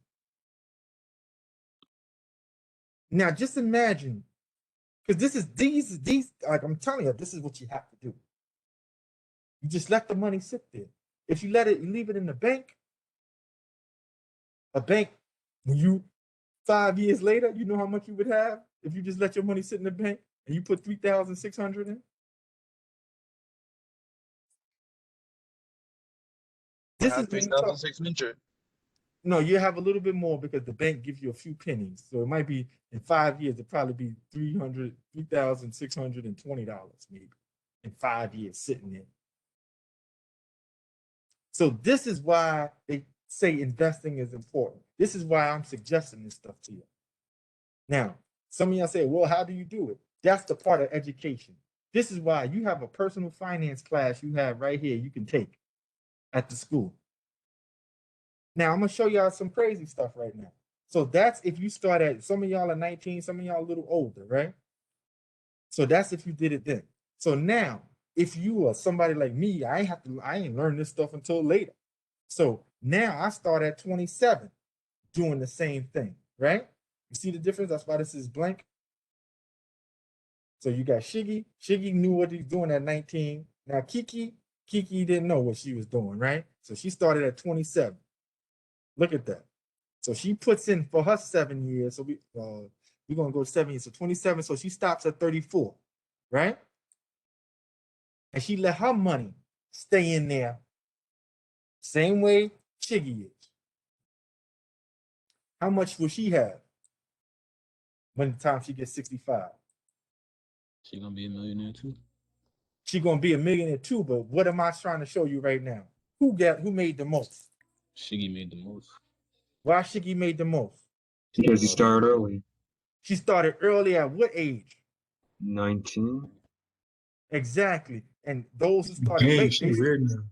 Now just imagine, because this is these like I'm telling you, this is what you have to do. You just let the money sit there. If you leave it in the bank, a bank, when you 5 years later, you know how much you would have if you just let your money sit in the bank and you put 3,600 in. This is 3,600. No, you have a little bit more because the bank gives you a few pennies. So it might be in 5 years, it'd probably be $3,620 maybe in 5 years sitting there. So this is why they say investing is important. This is why I'm suggesting this stuff to you. Now, some of y'all say, well, how do you do it? That's the part of education. This is why you have a personal finance class you have right here you can take at the school. Now, I'm going to show y'all some crazy stuff right now. So that's if you start at, some of y'all are 19, some of y'all a little older, right? So that's if you did it then. So now, if you are somebody like me, I ain't learned this stuff until later. So now I start at 27 doing the same thing, right? You see the difference? That's why this is blank. So you got Shiggy. Shiggy knew what he's doing at 19. Now Kiki didn't know what she was doing, right? So she started at 27. Look at that. So she puts in for her 7 years. So we're gonna go 7 years. So 27. So she stops at 34, right? And she let her money stay in there, same way Shiggy is. How much will she have when the time she gets 65? She gonna be a millionaire too. She gonna be a millionaire too. But what am I trying to show you right now? Who made the most? Shiggy made the most. Why Shiggy made the most? Because you started early. She started early at what age? 19. Exactly. And those who started Dang, late, she weird now.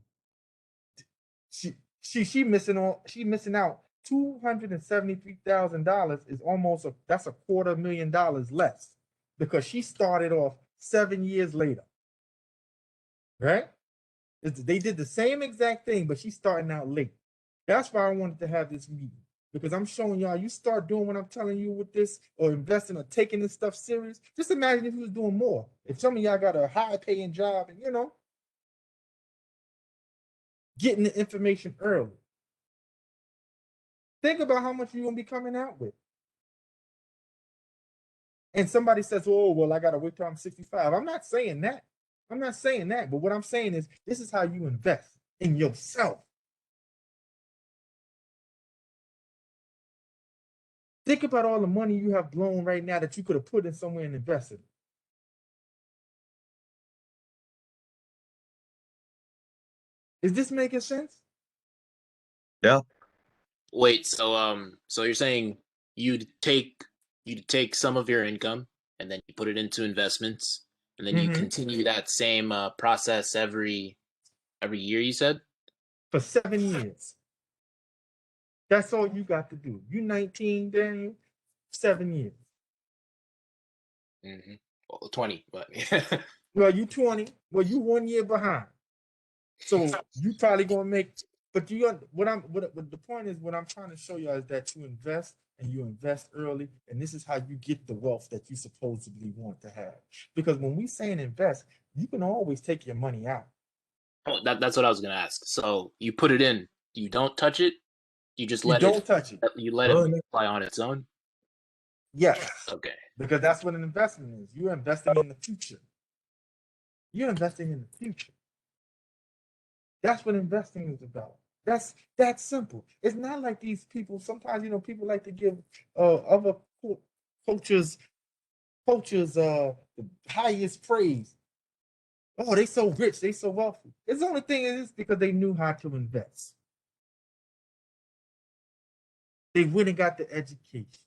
she missing out. $273,000 is that's $250,000 less because she started off 7 years later. Right? They did the same exact thing, but she's starting out late. That's why I wanted to have this meeting. Because I'm showing y'all, you start doing what I'm telling you with this, or investing or taking this stuff serious. Just imagine if you was doing more. If some of y'all got a high paying job and, getting the information early. Think about how much you're going to be coming out with. And somebody says, oh, well, I got to wait till I'm 65. I'm not saying that. But what I'm saying is, this is how you invest in yourself. Think about all the money you have blown right now that you could have put in somewhere and invested. Is this making sense? Yeah. Wait, so you're saying you'd take some of your income and then you put it into investments and then you continue that same process every year, you said? For 7 years. That's all you got to do. You 19, Daniel, 7 years. Well, 20, but well, you 20. Well, you 1 year behind. So you probably gonna make. But the point is, what I'm trying to show you is that you invest and you invest early, and this is how you get the wealth that you supposedly want to have. Because when we say invest, you can always take your money out. Oh, that's what I was gonna ask. So you put it in, you don't touch it, you just let don't touch it. You let it fly on its own. Yes. Okay. Because that's what an investment is. You're investing in the future. You're investing in the future. That's what investing is about. That's simple. It's not like these people. Sometimes people like to give other coaches the highest praise. Oh, they so rich, they so wealthy. It's the only thing is because they knew how to invest. They went and got the education.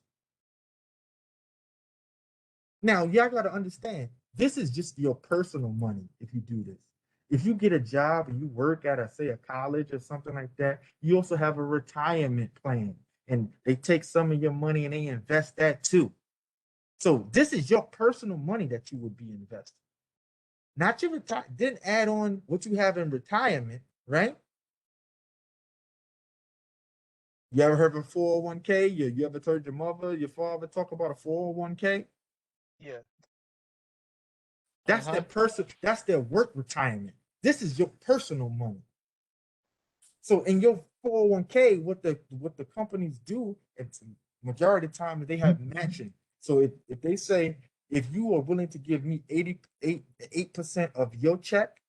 Now, y'all got to understand, This is just your personal money if you do this. If you get a job and you work at say a college or something like that, you also have a retirement plan. And they take some of your money and they invest that too. So this is your personal money that you would be investing. Not your retire, then add on what you have in retirement, right? You ever heard of a 401k? You ever heard your mother, your father talk about a 401k? Yeah. That's their person, that's their work retirement. This is your personal money. So in your 401k, what the companies do, it's majority of the time they have matching. So if they say, if you are willing to give me 8% of your check,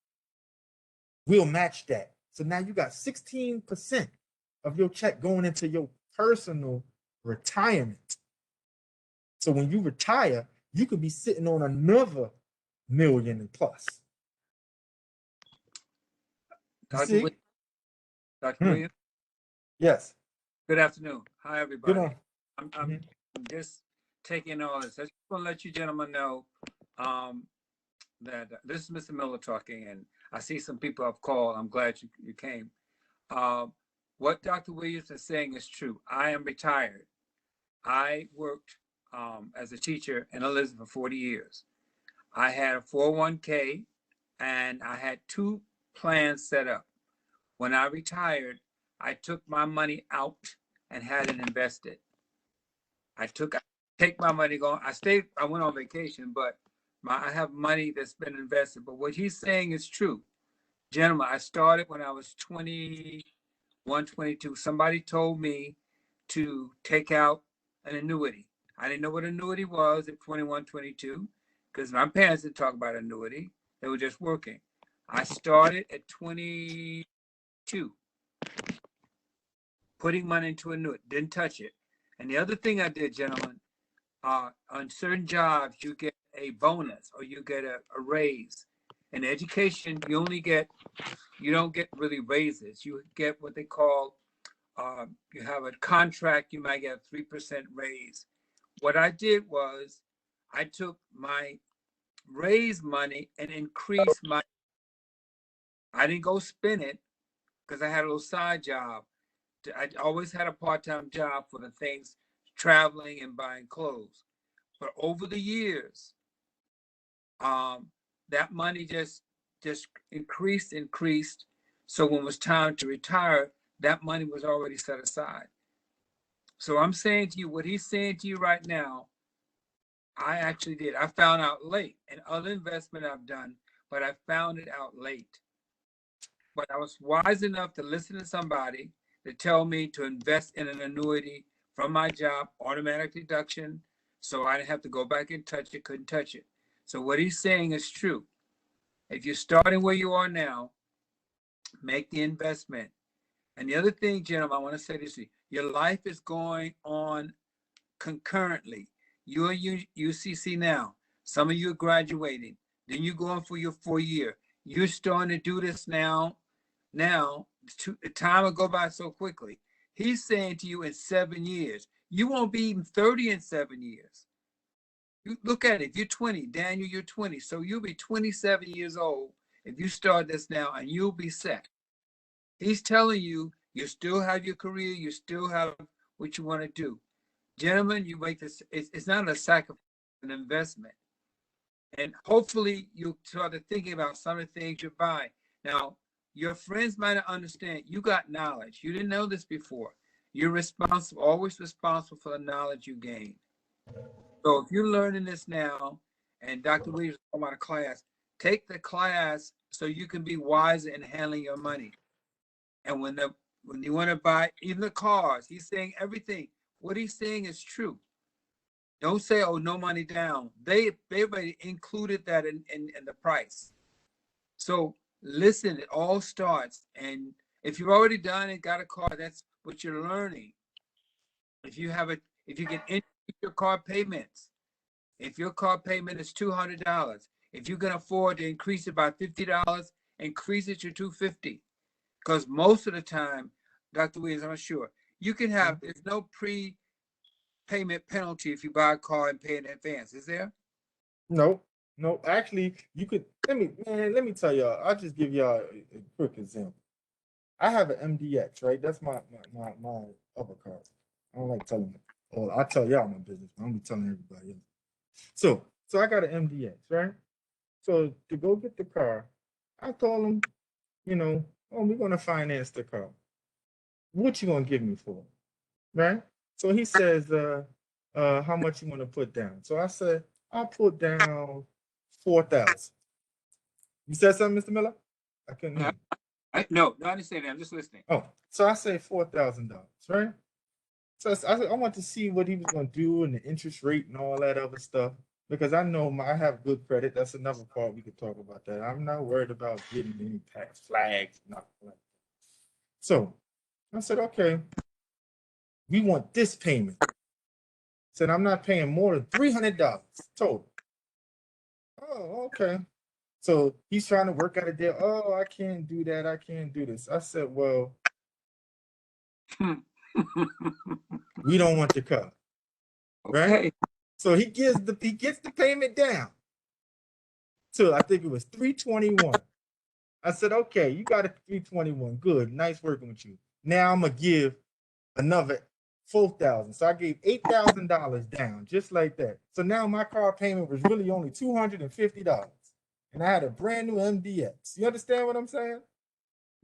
we'll match that. So now you got 16% of your check going into your personal retirement. So when you retire, you could be sitting on another million and plus. Dr. Williams, Dr. Williams? Yes. Good afternoon. Hi, everybody. Good I'm just taking all this. I just want to let you gentlemen know that this is Mr. Miller talking, and I see some people have called. I'm glad you came. What Dr. Williams is saying is true. I am retired. I worked as a teacher in Elizabeth for 40 years. I had a 401k, and I had 2 plans set up. When I retired, I took my money out and had it invested. I take my money going. I went on vacation, but I have money that's been invested. But what he's saying is true. Gentlemen, I started when I was 21, 22. Somebody told me to take out an annuity. I didn't know what annuity was at 21, 22, because my parents didn't talk about annuity. They were just working. I started at 22, putting money into annuity, didn't touch it. And the other thing I did, gentlemen, on certain jobs, you get a bonus or you get a raise. In education, you don't get really raises. You get what they call, you have a contract, you might get a 3% raise. What I did was I took my raise money and increased I didn't go spend it because I had a little side job. I always had a part-time job for the things, traveling and buying clothes. But over the years, that money just increased. So when it was time to retire, that money was already set aside. So I'm saying to you, what he's saying to you right now, I actually did. I found out late. And other investment I've done, but I found it out late. But I was wise enough to listen to somebody to tell me to invest in an annuity from my job, automatic deduction, so I didn't have to go back and touch it, couldn't touch it. So what he's saying is true. If you're starting where you are now, make the investment. And the other thing, gentlemen, I want to say this to you. Your life is going on concurrently. You're UCC now. Some of you are graduating. Then you're going for your 4-year. You're starting to do this now. Now, the time will go by so quickly. He's saying to you in 7 years, you won't be even 30 in 7 years. You look at it. If you're 20, Daniel, you're 20. So you'll be 27 years old if you start this now, and you'll be set. He's telling you, you still have your career. You still have what you want to do. Gentlemen, you make this, it's not a sacrifice, an investment. And hopefully you started thinking about some of the things you buy. Now, your friends might not understand. You got knowledge. You didn't know this before. You're responsible, always responsible for the knowledge you gain. So if you're learning this now, and Dr. Williams is talking about a class, take the class so you can be wiser in handling your money. And when you want to buy even the cars, he's saying everything. What he's saying is true. Don't say, oh, no money down. They already included that in the price. So listen, it all starts. And if you've already done it, got a car, that's what you're learning. If you can increase your car payments, if your car payment is $200, if you can afford to increase it by $50, increase it to $250. Because most of the time, Dr. Williams, I'm not sure, you can have, there's no pre-payment penalty if you buy a car and pay in advance, is there? No. No, actually, you could let me tell y'all. I'll just give y'all a quick example. I have an MDX, right? That's my other car. I don't like telling them. Well, I tell y'all my business, but I'm gonna be telling everybody else. So I got an MDX, right? So to go get the car, I told him, oh, we're gonna finance the car. What you gonna give me for it? Right? So he says, how much you want to put down? So I said, I'll put down 4,000. You said something, Mr. Miller? I couldn't hear you. No, I understand that. I'm just listening. Oh, so I say $4,000, right? So I want to see what he was going to do and the interest rate and all that other stuff because I know I have good credit. That's another part we could talk about that. I'm not worried about getting any tax flags, nothing like that. So I said, okay, we want this payment. Said I'm not paying more than $300 total. Oh, okay. So he's trying to work out a deal. Oh, I can't do that. I can't do this. I said, well, we don't want the car. Right? Okay. So he gets the payment down to I think it was $321. I said, okay, you got it $321. Good, nice working with you. Now I'm gonna give another $4,000. So I gave $8,000 down, just like that. So now my car payment was really only $250, and I had a brand new MDX. You understand what I'm saying?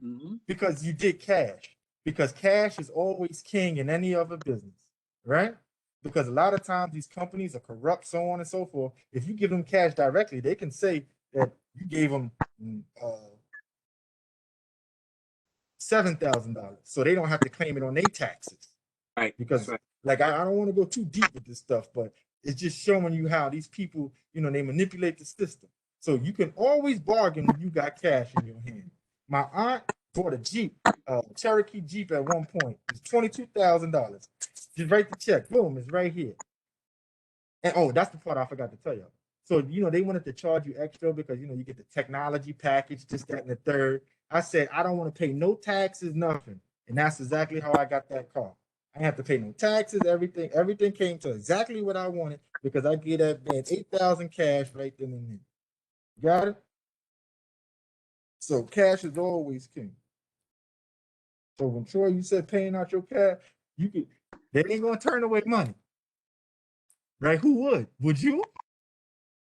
Mm-hmm. Because you did cash. Because cash is always king in any other business, right? Because a lot of times these companies are corrupt, so on and so forth. If you give them cash directly, they can say that you gave them $7,000, so they don't have to claim it on their taxes. Right. Because right. like I don't want to go too deep with this stuff, but it's just showing you how these people, they manipulate the system. So you can always bargain when you got cash in your hand. My aunt bought a Jeep, Cherokee Jeep at one point. It's $22,000. Just write the check. Boom, it's right here. And oh, that's the part I forgot to tell you. So, they wanted to charge you extra because, you get the technology package, this, that, and the third. I said, I don't want to pay no taxes, nothing. And that's exactly how I got that car. I didn't have to pay no taxes, everything. Everything came to exactly what I wanted because I gave that man $8,000 cash right then and there. Got it? So cash is always king. So when Troy, you said paying out your cash, they ain't gonna turn away money. Right? Who would? Would you?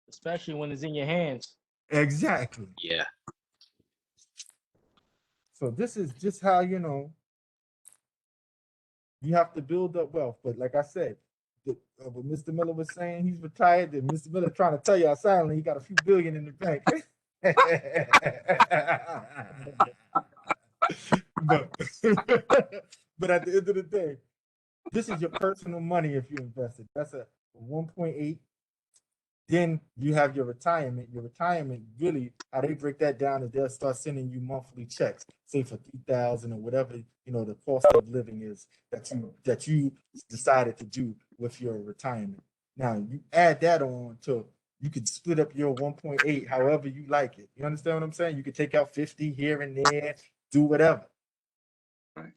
Especially when it's in your hands. Exactly. Yeah. So this is just how, you have to build up wealth. But like I said, what Mr. Miller was saying, he's retired. And Mr. Miller trying to tell you silently, he got a few billion in the bank. but at the end of the day, this is your personal money if you invest it. That's a 1.8. Then you have your retirement. Your retirement, really, how they break that down is they'll start sending you monthly checks, say for $3,000 or whatever the cost of living is that you decided to do with your retirement. Now you add that on to you could split up your 1.8 however you like it. You understand what I'm saying? You could take out 50 here and there, do whatever. Right.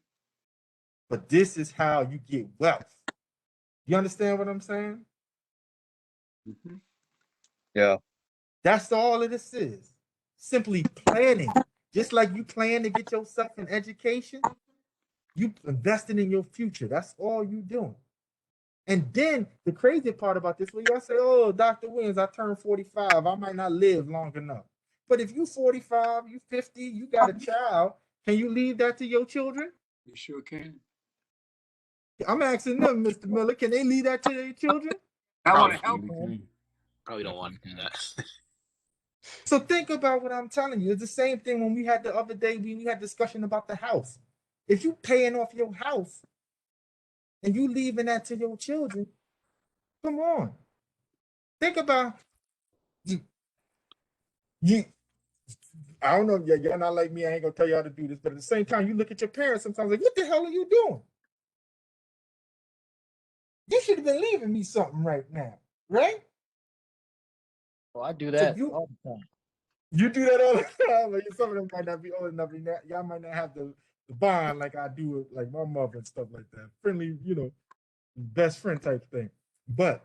But this is how you get wealth. You understand what I'm saying? Mm-hmm. Yeah. That's all of this is. Simply planning. Just like you plan to get yourself an education, you investing in your future. That's all you doing. And then the crazy part about this, when y'all say, oh, Dr. Williams, I turned 45. I might not live long enough. But if you 45, you 50, you got a child, can you leave that to your children? You sure can. I'm asking them, Mr. Miller, can they leave that to their children? I want to help Probably don't want to do that. So think about what I'm telling you. It's the same thing when we had the other day, we had discussion about the house. If you paying off your house and you leaving that to your children, come on. Think about you. I don't know, y'all not like me, I ain't gonna tell y'all to do this, but at the same time, you look at your parents sometimes like, what the hell are you doing? You should have been leaving me something right now, right? Oh, I do that So all the time. You do that all the time. Like, some of them might not be old enough. Y'all might not have the bond like I do, like my mother and stuff like that. Friendly, best friend type thing. But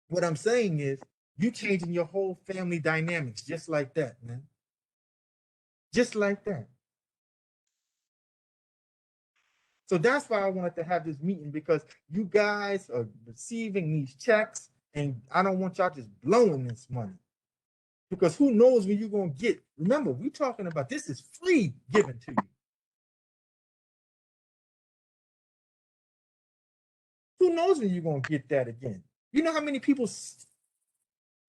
what I'm saying is, You changing your whole family dynamics just like that, man. Just like that. So that's why I wanted to have this meeting, because you guys are receiving these checks and I don't want y'all just blowing this money. Because who knows when you're going to get, remember, we're talking about this is free given to you. Who knows when you're going to get that again? You know how many people,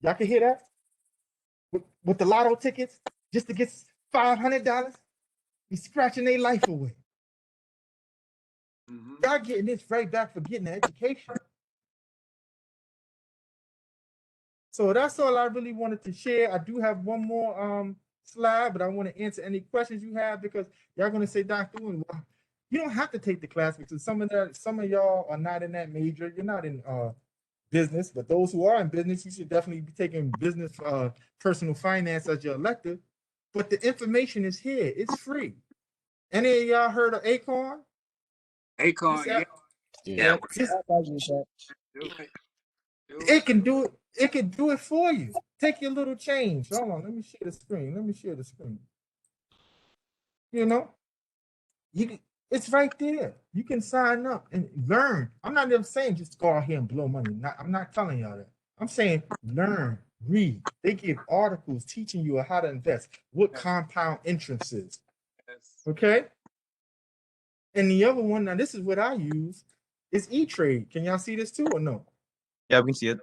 y'all can hear that? With the lotto tickets, just to get $500, be scratching their life away. Y'all getting this right back for getting an education. So that's all I really wanted to share. I do have one more slide, but I want to answer any questions you have, because y'all going to say, Dr. Wynn, well, you don't have to take the class because some of y'all are not in that major. You're not in business, but those who are in business, you should definitely be taking business personal finance as your elective. But the information is here. It's free. Any of y'all heard of Acorn? Acorn, yeah. Yeah. It can do it. It can do it for you. Take your little change. Hold on. Let me share the screen. Let me share the screen. You know, it's right there. You can sign up and learn. I'm not even saying just go out here and blow money. I'm not telling y'all that. I'm saying learn, read. They give articles teaching you how to invest, what compound interest is. Okay. And the other one, now this is what I use, is E-Trade. Can y'all see this too or no? Yeah, we can see it.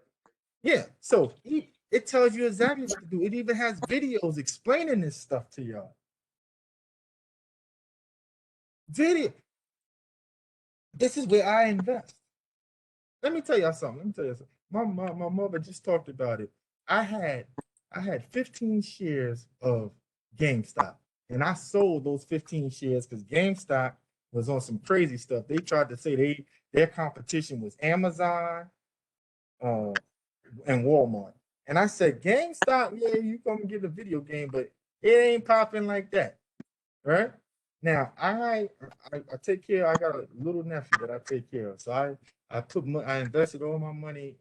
Yeah. So it tells you exactly what to do. It even has videos explaining this stuff to y'all. Video. This is where I invest. Let me tell y'all something. My mother just talked about it. I had 15 shares of GameStop, and I sold those 15 shares because GameStop was on some crazy stuff. They tried to say their competition was Amazon and Walmart. And I said, GameStop, yeah, you come and get a video game, but it ain't popping like that. Right? Now I take care. I got a little nephew that I take care of. So I invested all my money,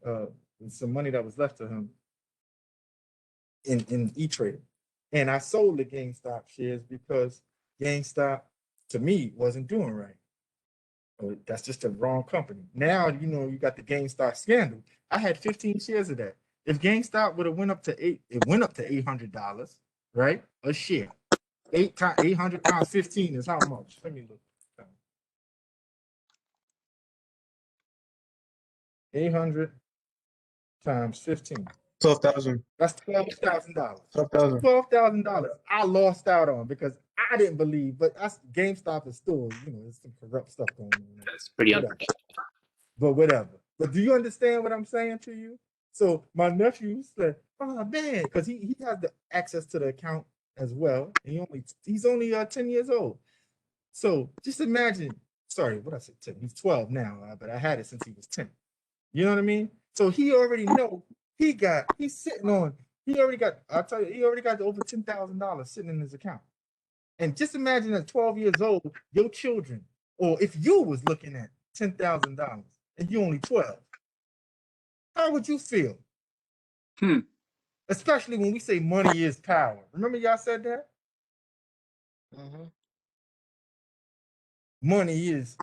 some money that was left to him in E-Trade. And I sold the GameStop shares because GameStop to me wasn't doing right. That's just a wrong company. Now, you know, you got the GameStop scandal. I had 15 shares of that. If GameStop would have went up to $800, right? A share. 800 times 15 is how much? Let me look. 800 times 15. 12,000. That's $12,000. 12,000. $12,000 I lost out on because I didn't believe, but GameStop is still, you know, there's some corrupt stuff going on. That's pretty unfortunate. But whatever. But do you understand what I'm saying to you? So my nephew said, oh man, because he has the access to the account as well. And he's only 10 years old. So just imagine, sorry, what I said 10, he's 12 now, but I had it since he was 10. You know what I mean? So he already know he already got over $10,000 sitting in his account. And just imagine at 12 years old, your children, or if you was looking at $10,000 and you only 12, how would you feel? Especially when we say money is power. Remember y'all said that? Money is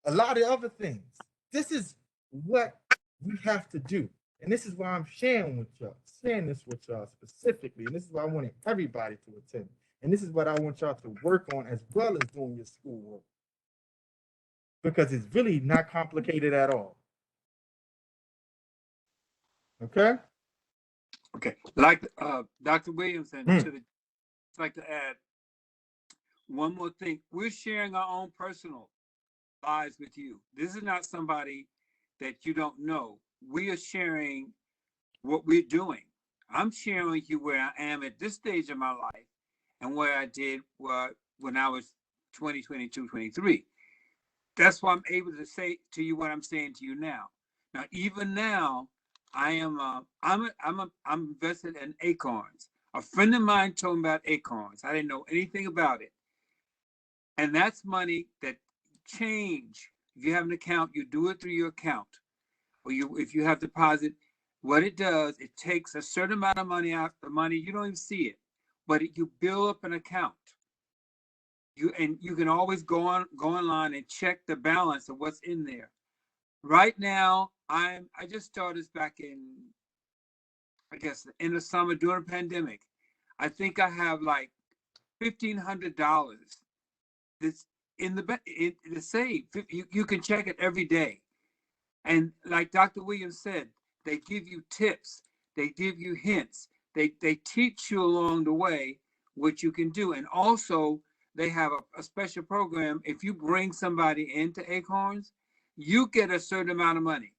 a lot of other things. This is what we have to do. And this is why I'm sharing this with y'all specifically. And this is why I wanted everybody to attend. And this is what I want y'all to work on as well as doing your schoolwork. Because it's really not complicated at all. Okay? Okay. Like Dr. Williamson, I'd like to add one more thing. We're sharing our own personal lives with you. This is not somebody that you don't know. We are sharing what we're doing. I'm sharing with you where I am at this stage of my life and where I did when I was 20, 22, 23. That's why I'm able to say to you what I'm saying to you now. Now, even now, I'm invested in Acorns. A friend of mine told me about Acorns. I didn't know anything about it. And that's money that change. If you have an account, you do it through your account. Or if you have deposit, What it does, it takes a certain amount of money out, the money, you don't even see it, but you build up an account. You can always go online and check the balance of what's in there. Right now, I just started this back in, I guess, in the summer during the pandemic. I think I have like $1,500 that's in the save. You can check it every day. And like Dr. Williams said, they give you tips, they give you hints, they teach you along the way what you can do. And also, they have a special program. If you bring somebody into Acorns, you get a certain amount of money.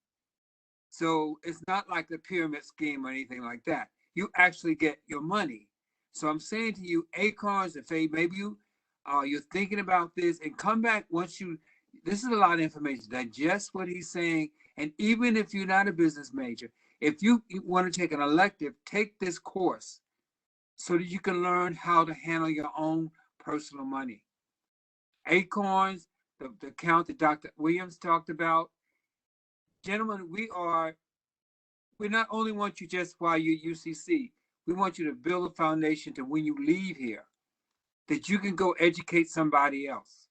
So it's not like the pyramid scheme or anything like that. You actually get your money. So I'm saying to you, Acorns, if maybe you're thinking about this, and come back once you. This is a lot of information. Digest what he's saying, and even if you're not a business major, if you want to take an elective, take this course so that you can learn how to handle your own personal money. Acorns, the account that Dr. Williams talked about. Gentlemen, we not only want you just while you're at UCC, we want you to build a foundation to when you leave here, that you can go educate somebody else.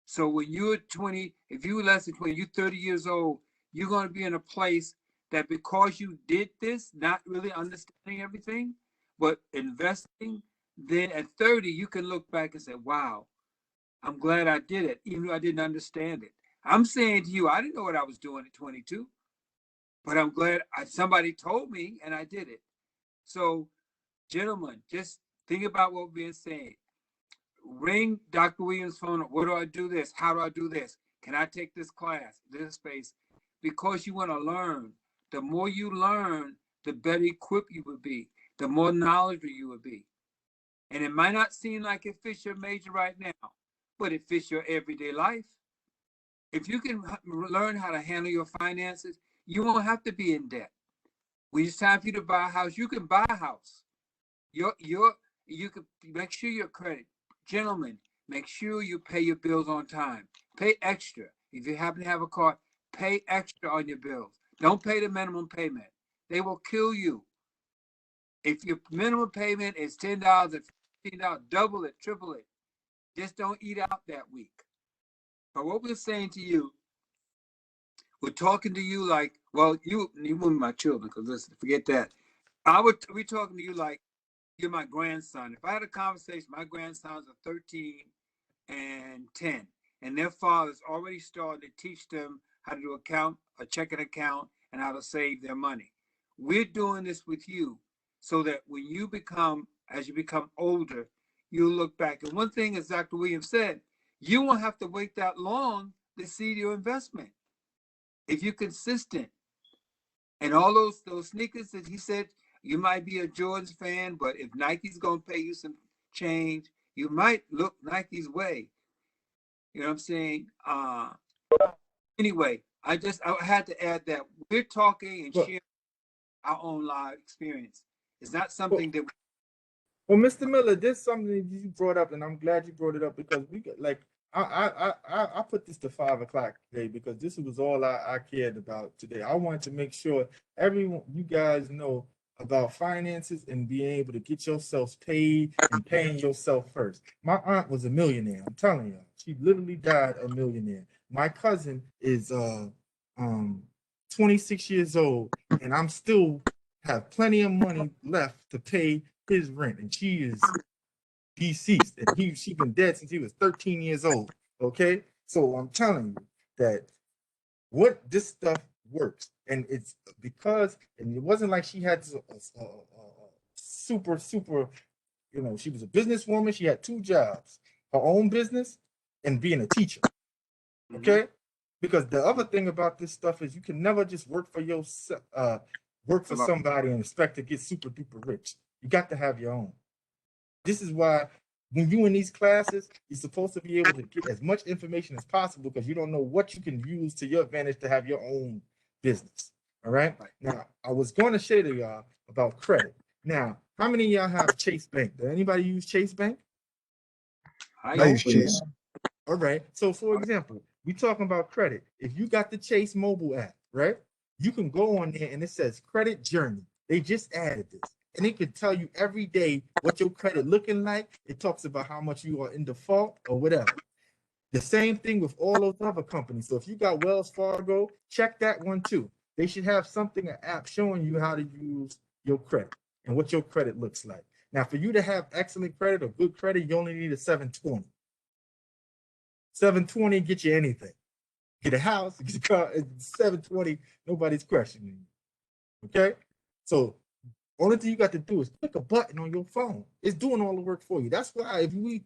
So when you're 20, if you're less than 20, you're 30 years old, you're going to be in a place that because you did this, not really understanding everything, but investing, then at 30, you can look back and say, wow, I'm glad I did it, even though I didn't understand it. I'm saying to you, I didn't know what I was doing at 22, but I'm glad somebody told me and I did it. So, gentlemen, just think about what we're saying. Ring Dr. Williams' phone. What do I do this? How do I do this? Can I take this class, this space? Because you want to learn. The more you learn, the better equipped you would be, the more knowledgeable you would be. And it might not seem like it fits your major right now, but it fits your everyday life. If you can learn how to handle your finances, you won't have to be in debt. When it's time for you to buy a house, you can buy a house. You can make sure your credit. Gentlemen, make sure you pay your bills on time. Pay extra. If you happen to have a car, pay extra on your bills. Don't pay the minimum payment. They will kill you. If your minimum payment is $10 or $15, double it, triple it. Just don't eat out that week. But what we're saying to you, we're talking to you like, well, you were my children, because listen, forget that. We're talking to you like you're my grandson. If I had a conversation, my grandsons are 13 and 10, and their fathers already started to teach them how to do a checking account, and how to save their money. We're doing this with you so that when as you become older, you'll look back. And one thing, as Dr. Williams said, you won't have to wait that long to see your investment. If you're consistent, and all those sneakers that he said, you might be a Jordan's fan, but if Nike's gonna pay you some change, you might look Nike's way. You know what I'm saying? Anyway, I had to add that we're talking and sharing our own life experience. It's not something that. Well, Mr. Miller, there's something that you brought up, and I'm glad you brought it up, because we got like I put this to 5 o'clock today because this was all I cared about today. I wanted to make sure you guys know about finances and being able to get yourselves paid and paying yourself first. My aunt was a millionaire. I'm telling you, she literally died a millionaire. My cousin is 26 years old, and I'm still have plenty of money left to pay his rent, and she is deceased, and she's been dead since he was 13 years old. Okay, so I'm telling you that what this stuff works, and it's because, and it wasn't like she had a super, she was a businesswoman. She had 2 jobs, her own business and being a teacher. Okay, because the other thing about this stuff is you can never just work for yourself, work for somebody and expect to get super duper rich. You got to have your own. This is why when you're in these classes, you're supposed to be able to get as much information as possible, because you don't know what you can use to your advantage to have your own business. All right. Now, I was going to say to y'all about credit. Now, how many of y'all have Chase Bank? Does anybody use Chase Bank? I use Chase. All right. So, for example, we talking about credit. If you got the Chase mobile app, right? you can go on there and it says credit journey. They just added this. And it can tell you every day what your credit looking like. It talks about how much you are in default or whatever. The same thing with all those other companies. So if you got Wells Fargo, check that one too. They should have something, an app showing you how to use your credit and what your credit looks like. Now, for you to have excellent credit or good credit, you only need a 720. 720 get you anything. Get a house, get a car, 720, nobody's questioning you. Okay? So only thing you got to do is click a button on your phone. It's doing all the work for you. That's why if you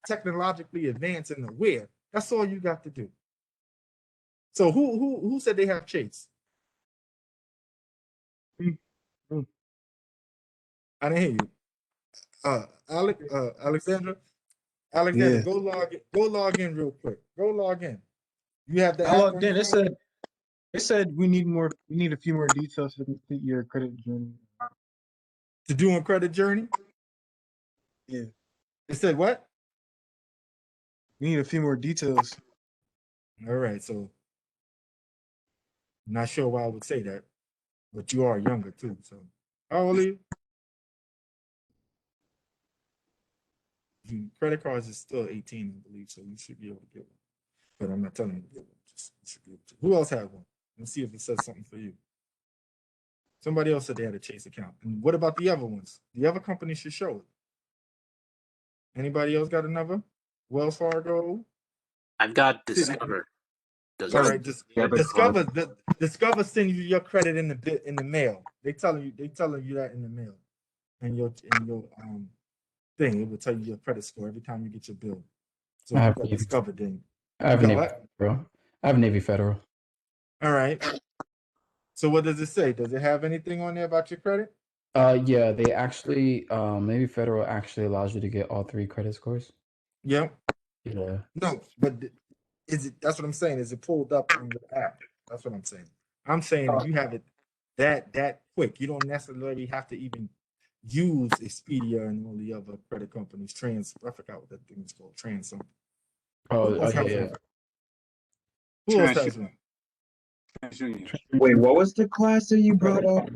technologically advanced and aware, that's all you got to do. So who said they have Chase? I didn't hear you. Alexandra, Yeah. go log in real quick. Go log in. You have the I app logged on in. your phone? It said we need a few more details to complete your credit journey. To do a credit journey? Yeah. It said what? We need a few more details. All right, so I'm not sure why I would say that, but you are younger too. So how old are you? Credit cards is still 18, I believe, so you should be able to get one. But I'm not telling you to get one. Just you should be able to. Who else has one? Let's see if it says something for you. Somebody else said they had a Chase account. And what about the other ones? The other companies should show it. Anybody else got another? Wells Fargo? I've got Discover. All right, Discover send you your credit in the mail. They telling you that in the mail, and your thing. It will tell you your credit score every time you get your bill. So I you have got Navy. Discover then. I have You got Navy what? Federal. I have Navy Federal. All right. So what does it say? Does it have anything on there about your credit? Yeah, they actually Navy Federal actually allows you to get all 3 credit scores. Yep. Yeah. No, but is it? That's what I'm saying. Is it pulled up in the app? That's what I'm saying. I'm saying if you have it that quick, you don't necessarily have to even use Expedia and all the other credit companies. I forgot what that thing is called. Trans something. Oh, Who else has yeah. one? Who else has one? Wait, what was the class that you brought up?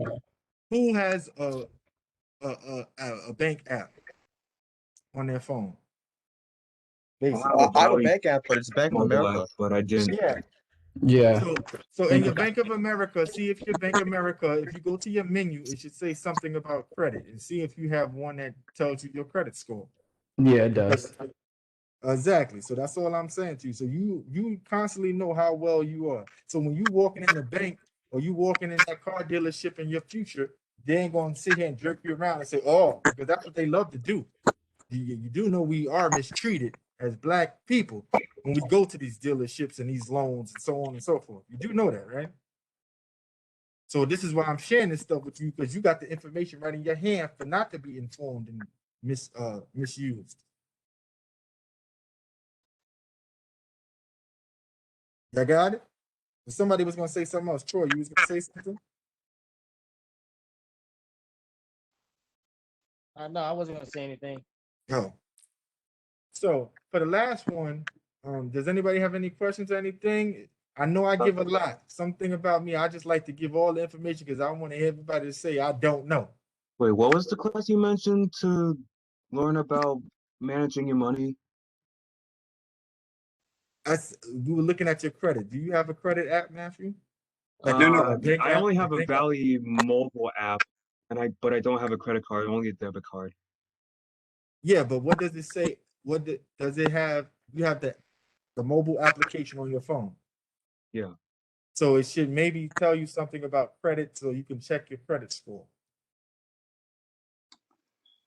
Who has a bank app on their phone? Basically. I have a bank app, but it's Bank of America. But I didn't. Yeah. Yeah. So in your Bank of America, see if your Bank of America, if you go to your menu, it should say something about credit, and see if you have one that tells you your credit score. Yeah, it does. Exactly. So that's all I'm saying to you. So you constantly know how well you are. So when you walking in the bank or you walking in that car dealership in your future, they ain't gonna sit here and jerk you around and say, "Oh," because that's what they love to do. You do know we are mistreated as Black people when we go to these dealerships and these loans and so on and so forth. You do know that, right? So this is why I'm sharing this stuff with you, because you got the information right in your hand for not to be informed and misused. I got it? If somebody was going to say something else. Troy, you was going to say something? No, I wasn't gonna say anything. Oh. So for the last one, does anybody have any questions or anything? I know I give a lot. Something about me, I just like to give all the information because I want everybody to say I don't know. Wait, what was the class you mentioned to learn about managing your money? We were looking at your credit. Do you have a credit app, Matthew? I only have a Valley mobile app, but I don't have a credit card, only a debit card. Yeah, but what does it say? Does it have? You have the mobile application on your phone. Yeah. So it should maybe tell you something about credit so you can check your credit score.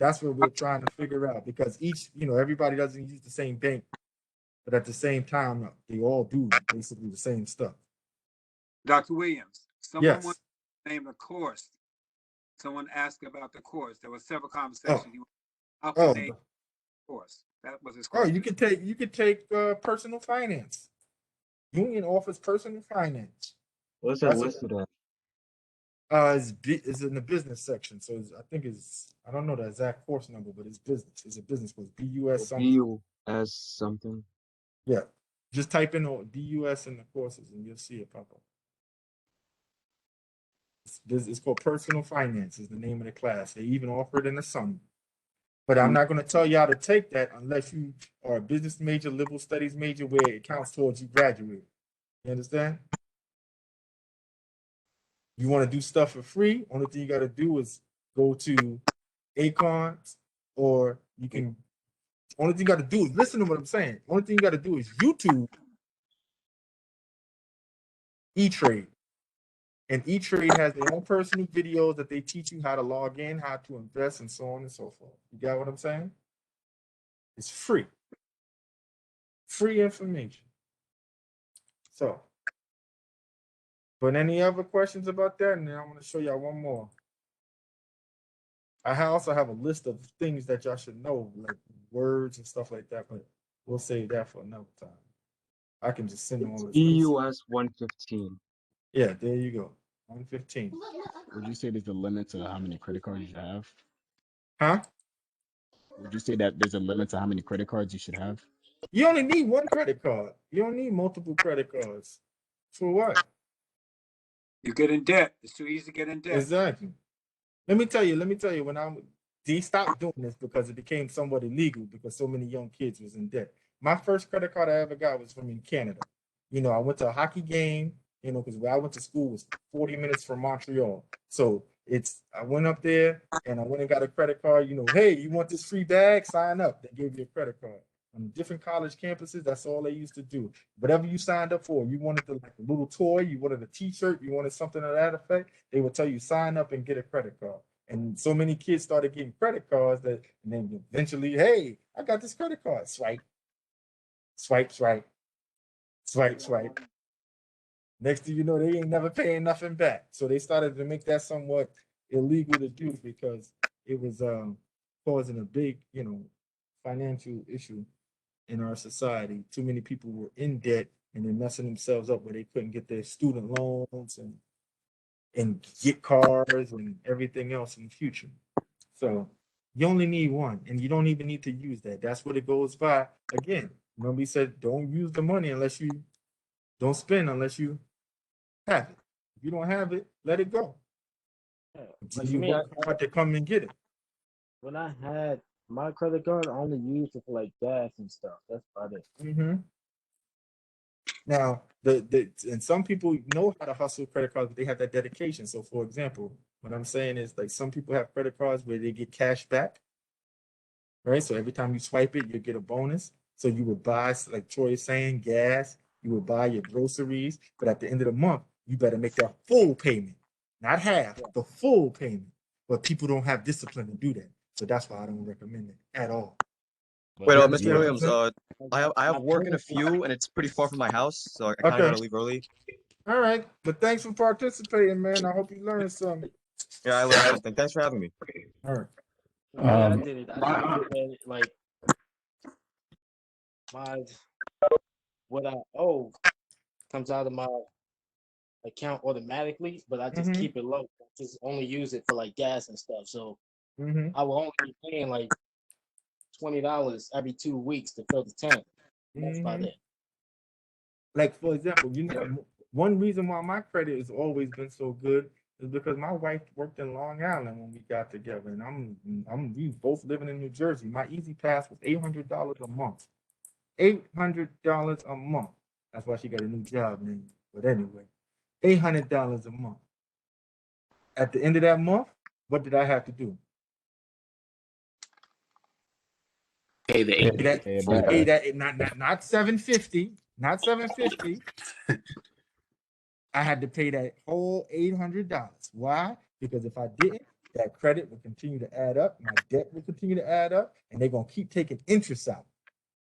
That's what we're trying to figure out, because everybody doesn't use the same bank, but at the same time, they all do basically the same stuff. Dr. Williams, someone Yes. wanted to name a course. Someone asked about the course. There were several conversations. How can they course? That was his question. You could take personal finance. Union offers personal finance. What's that listed at? It's in the business section. So I don't know the exact course number, but it's business. It's a business course. BUS something. BUS something. Yeah. Just type in BUS in the courses and you'll see it pop up. This is called personal finance is the name of the class. They even offer it in the summer. But I'm not going to tell y'all to take that unless you are a business major, liberal studies major, where it counts towards you graduating. You understand? You want to do stuff for free, only thing you got to do is go to Acorns, or you can, only thing you got to do is listen to what I'm saying. Only thing you got to do is YouTube E-Trade. And E-Trade has their own personal videos that they teach you how to log in, how to invest, and so on and so forth. You got what I'm saying? It's free. Free information. So, but any other questions about that? And then I'm going to show y'all one more. I also have a list of things that y'all should know, like words and stuff like that, but we'll save that for another time. I can just send all this. EUS 115. Yeah, there you go. 115. Would you say there's a limit to how many credit cards you should have? Huh? Would you say that there's a limit to how many credit cards you should have? You only need one credit card. You don't need multiple credit cards. For what? You get in debt. It's too easy to get in debt. Exactly. Let me tell you, when they stopped doing this because it became somewhat illegal because so many young kids was in debt. My first credit card I ever got was from in Canada. You know, I went to a hockey game, you know, because where I went to school was 40 minutes from Montreal. So I went up there and I went and got a credit card, you know, hey, you want this free bag? Sign up. They gave you a credit card. On different college campuses, that's all they used to do. Whatever you signed up for, you wanted like a little toy, you wanted a t-shirt, you wanted something of that effect, they would tell you sign up and get a credit card. And so many kids started getting credit cards that, and then eventually, hey, I got this credit card. Swipe, swipe, swipe, swipe, swipe. Next thing you know, they ain't never paying nothing back. So they started to make that somewhat illegal to do because it was causing a big, you know, financial issue in our society. Too many people were in debt and they're messing themselves up where they couldn't get their student loans and get cars and everything else in the future. So you only need one, and you don't even need to use that. That's what it goes by. Again, remember we said don't use the money unless you don't spend unless you have it. If you don't have it, let it go. Until you work hard to come and get it. When I had my credit card, I only used it for like gas and stuff. That's about it. Mm-hmm. Now, and some people know how to hustle credit cards, but they have that dedication. So, for example, what I'm saying is like some people have credit cards where they get cash back, right? So every time you swipe it, you get a bonus. So you would buy, like Troy is saying, gas. You would buy your groceries, but at the end of the month, you better make that full payment, not half, the full payment. But people don't have discipline to do that, so that's why I don't recommend it at all. Wait, Mr. Williams, I have work in a few, and it's pretty far from my house, so I kind of gotta leave early. All right, but thanks for participating, man. I hope you learned something. Yeah, I learned something. Thanks for having me. All right. I did it. I did it like what I owe comes out of my account automatically, but I just keep it low. I just only use it for like gas and stuff. So I will only be paying like $20 every 2 weeks to fill the tank. That's about it. Like for example, you know, one reason why my credit has always been so good is because my wife worked in Long Island when we got together, and we both living in New Jersey. My Easy Pass was $800 a month. $800 a month. That's why she got a new job now. But anyway, $800 a month. At the end of that month, what did I have to do? Pay that not $750, not $750. I had to pay that whole $800. Why? Because if I didn't, that credit would continue to add up, my debt would continue to add up, and they're gonna keep taking interest out.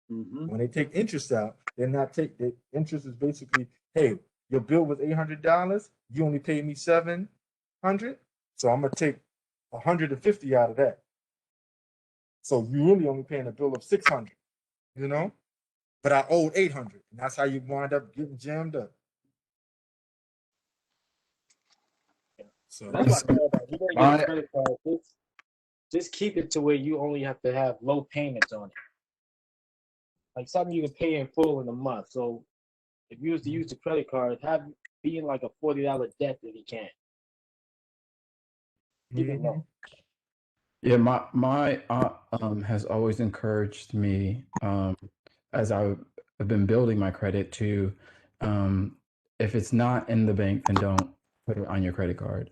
When they take interest out, they're not take the interest is basically, hey, your bill was $800, you only paid me $700, so I'm gonna take $150 out of that. So you really only paying a bill of $600, you know, but I owed $800, and that's how you wind up getting jammed up. So that's why you don't get a credit card. Just keep it to where you only have to have low payments on it. Like something you can pay in full in a month. So if you was to use the credit card, be in like a $40 debt if you can. Keep it low. Yeah, my aunt has always encouraged me as I've been building my credit to if it's not in the bank, then don't put it on your credit card.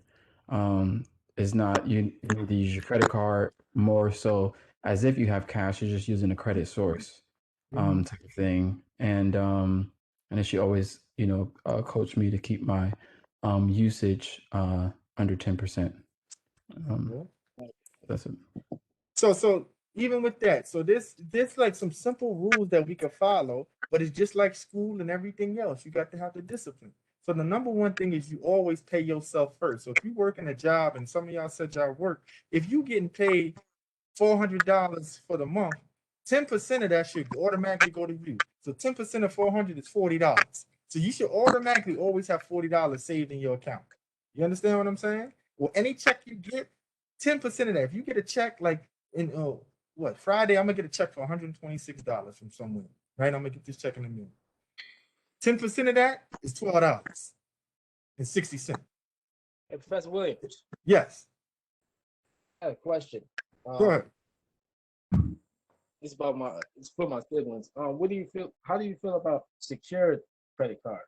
Um, it's not you need to use your credit card more so as if you have cash, you're just using a credit source type of thing. And then she always, coached me to keep my usage under 10%. Um, that's it. So even with that, so this like some simple rules that we can follow, but it's just like school and everything else. You got to have the discipline. So the number one thing is you always pay yourself first. So if you work in a job and some of y'all said y'all work, if you getting paid $400 for the month, 10% of that should automatically go to you. So 10% of 400 is $40. So you should automatically always have $40 saved in your account. You understand what I'm saying? Well, any check you get, 10% of that. If you get a check like in Friday, I'm gonna get a check for $126 from somewhere. Right? I'm gonna get this check in a minute. 10% of that is $12.60. Hey, Professor Williams. Yes. I have a question. Go ahead. It's for my siblings. What do you feel? How do you feel about secured credit card?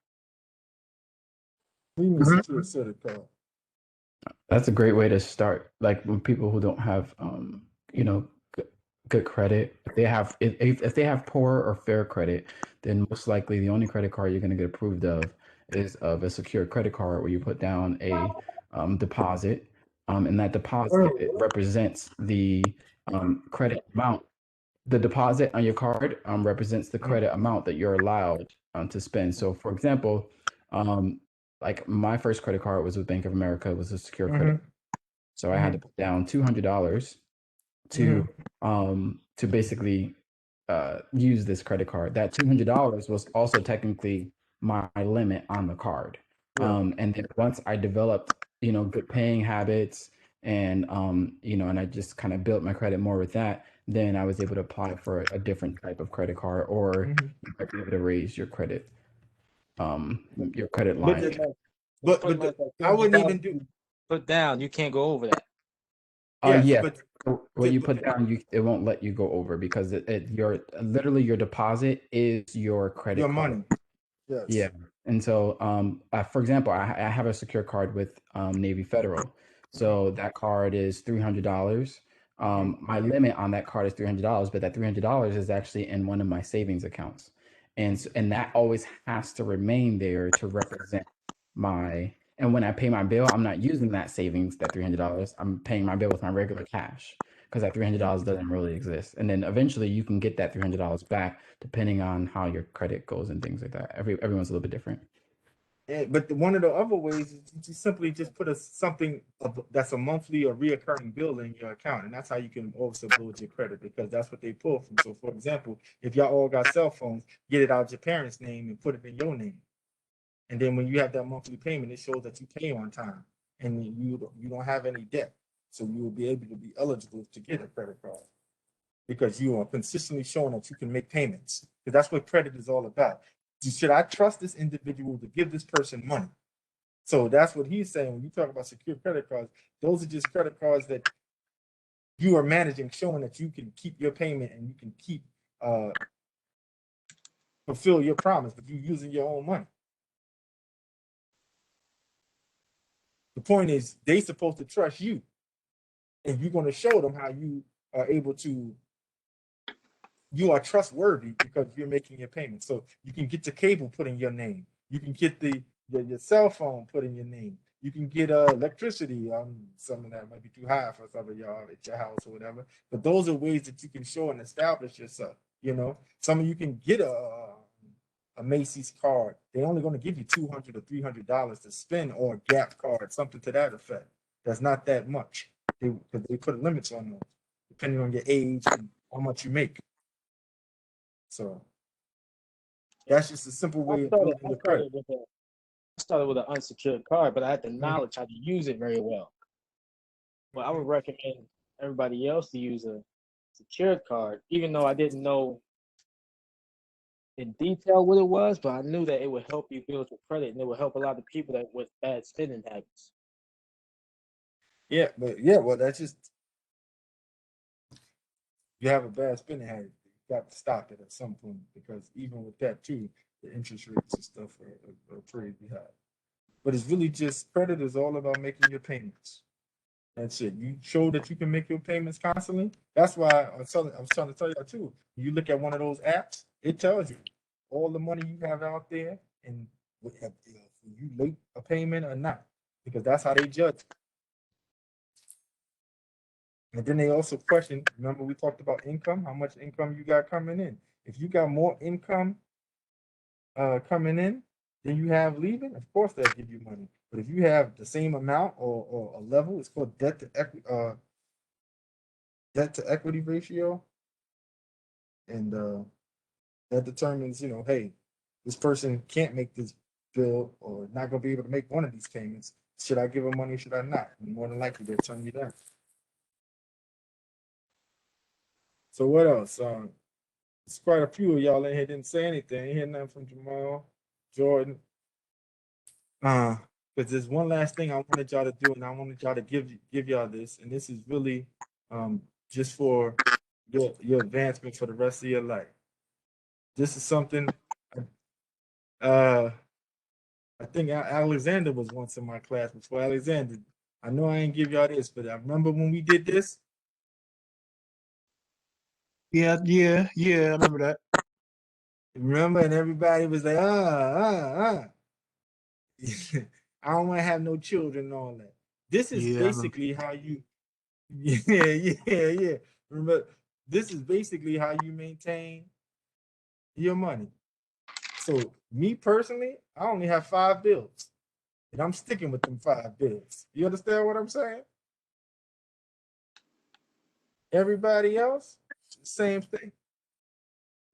What do you mean secured credit card? That's a great way to start. Like when people who don't have, good credit, if they have poor or fair credit, then most likely the only credit card you're going to get approved of is of a secured credit card where you put down a deposit, and that deposit it represents the credit amount. The deposit on your card represents the credit amount that you're allowed to spend. So, for example, like my first credit card was with Bank of America. It was a secure credit. So I had to put down $200 to basically use this credit card. That $200 was also technically my limit on the card. And then once I developed, good paying habits and and I just kind of built my credit more with that, then I was able to apply for a different type of credit card, or you might be able to raise your credit line. But I wouldn't even do put down. You can't go over that. Yes, Yeah. but What you put down, it won't let you go over because your literally your deposit is your credit your card. money. Yes. Yeah. And so, for example, I have a secure card with Navy Federal. So that card is $300. My limit on that card is $300, but that $300 is actually in one of my savings accounts. And that always has to remain there to represent and when I pay my bill, I'm not using that savings, that $300. I'm paying my bill with my regular cash because that $300 doesn't really exist. And then eventually you can get that $300 back depending on how your credit goes and things like that. Everyone's a little bit different. But one of the other ways is to simply just put something that's a monthly or reoccurring bill in your account, and that's how you can also build your credit because that's what they pull from. So, for example, if y'all all got cell phones, get it out your parents' name and put it in your name, and then when you have that monthly payment, it shows that you pay on time and you don't have any debt, so you will be able to be eligible to get a credit card because you are consistently showing that you can make payments. Because that's what credit is all about. Should I trust this individual to give this person money? So that's what he's saying. When you talk about secure credit cards, those are just credit cards that you are managing, showing that you can keep your payment and you can keep fulfill your promise, but you're using your own money. The point is, they're supposed to trust you, and you're going to show them how you are able to. You are trustworthy because you're making your payment. So you can get the cable put in your name. You can get your cell phone put in your name. You can get electricity. Some of that might be too high for some of y'all at your house or whatever. But those are ways that you can show and establish yourself. Some of you can get a Macy's card. They're only going to give you $200 or $300 to spend, or a Gap card, something to that effect. That's not that much. They put limits on those, depending on your age and how much you make. So that's just a simple way of building your credit. I started with an unsecured card, but I had the knowledge how to use it very well. Well, I would recommend everybody else to use a secured card, even though I didn't know in detail what it was, but I knew that it would help you build your credit and it would help a lot of people that with bad spending habits. Yeah, but yeah, well, that's just you have a bad spending habit. You got to stop it at some point because even with that too, the interest rates and stuff are pretty high. But it's really just credit is all about making your payments. That's it. You show that you can make your payments constantly. That's why I was trying to tell you too. You look at one of those apps, it tells you all the money you have out there and if you late a payment or not, because that's how they judge. And then they also question, remember we talked about income, how much income you got coming in. If you got more income coming in than you have leaving, of course they'll give you money. But if you have the same amount or a level, it's called debt to equity ratio. And that determines, hey, this person can't make this bill or not gonna be able to make one of these payments. Should I give them money? Should I not? And more than likely they'll turn you down. So what else? It's quite a few of y'all in here didn't say anything. Ain't hear nothing from Jamal, Jordan. Because there's one last thing I wanted y'all to do, and I wanted y'all to give y'all this, and this is really just for your advancement for the rest of your life. This is something I think Alexander was once in my class before. Alexander, I know I ain't give y'all this, but I remember when we did this. Yeah, I remember that. Remember, and everybody was like, I don't want to have no children and all that. This is basically how you, yeah. Remember, this is basically how you maintain your money. So me personally, I only have 5 bills, and I'm sticking with them 5 bills. You understand what I'm saying? Everybody else, same thing.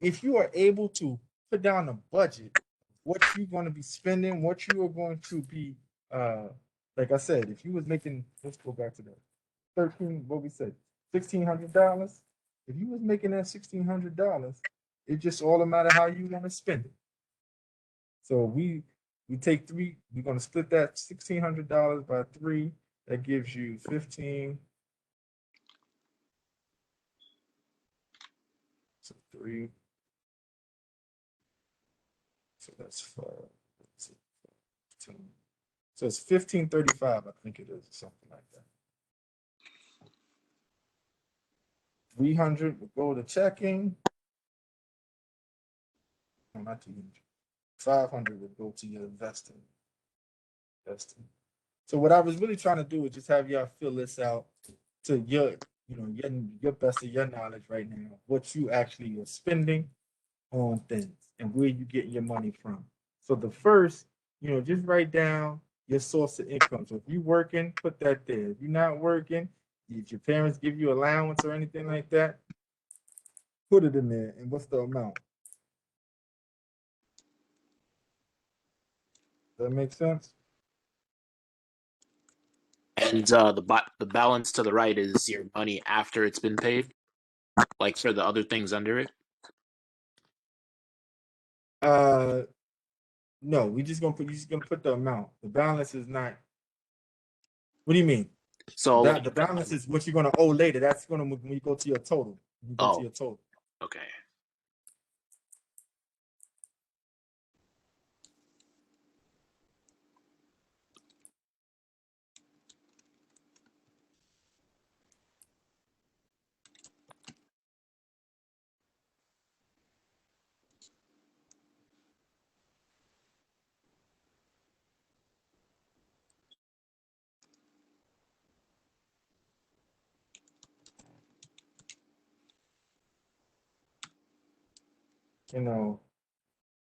If you are able to put down a budget, what you're going to be spending, what you are going to be, like I said, if you was making, let's go back to that 13, what we said, $1,600. If you was making that $1,600, it's just all a matter how you want to spend it. So we take 3. We're going to split that $1,600 by 3. That gives you 15. So 3. So that's 5. So it's 1535, I think it is, or something like that. 300 would go to checking. No, not 200. 500 would go to your investing. So what I was really trying to do is just have y'all fill this out to your best of your knowledge right now, what you actually are spending on things and where you get your money from. So the first, just write down your source of income. So if you're working, put that there. If you're not working, if your parents give you allowance or anything like that, put it in there. And what's the amount? Does that make sense? And the balance to the right is your money after it's been paid, like for the other things under it. No, you're just gonna put the amount. The balance is not. What do you mean? So the balance is what you're gonna owe later. That's gonna when you go to your total. You go to your total. Okay.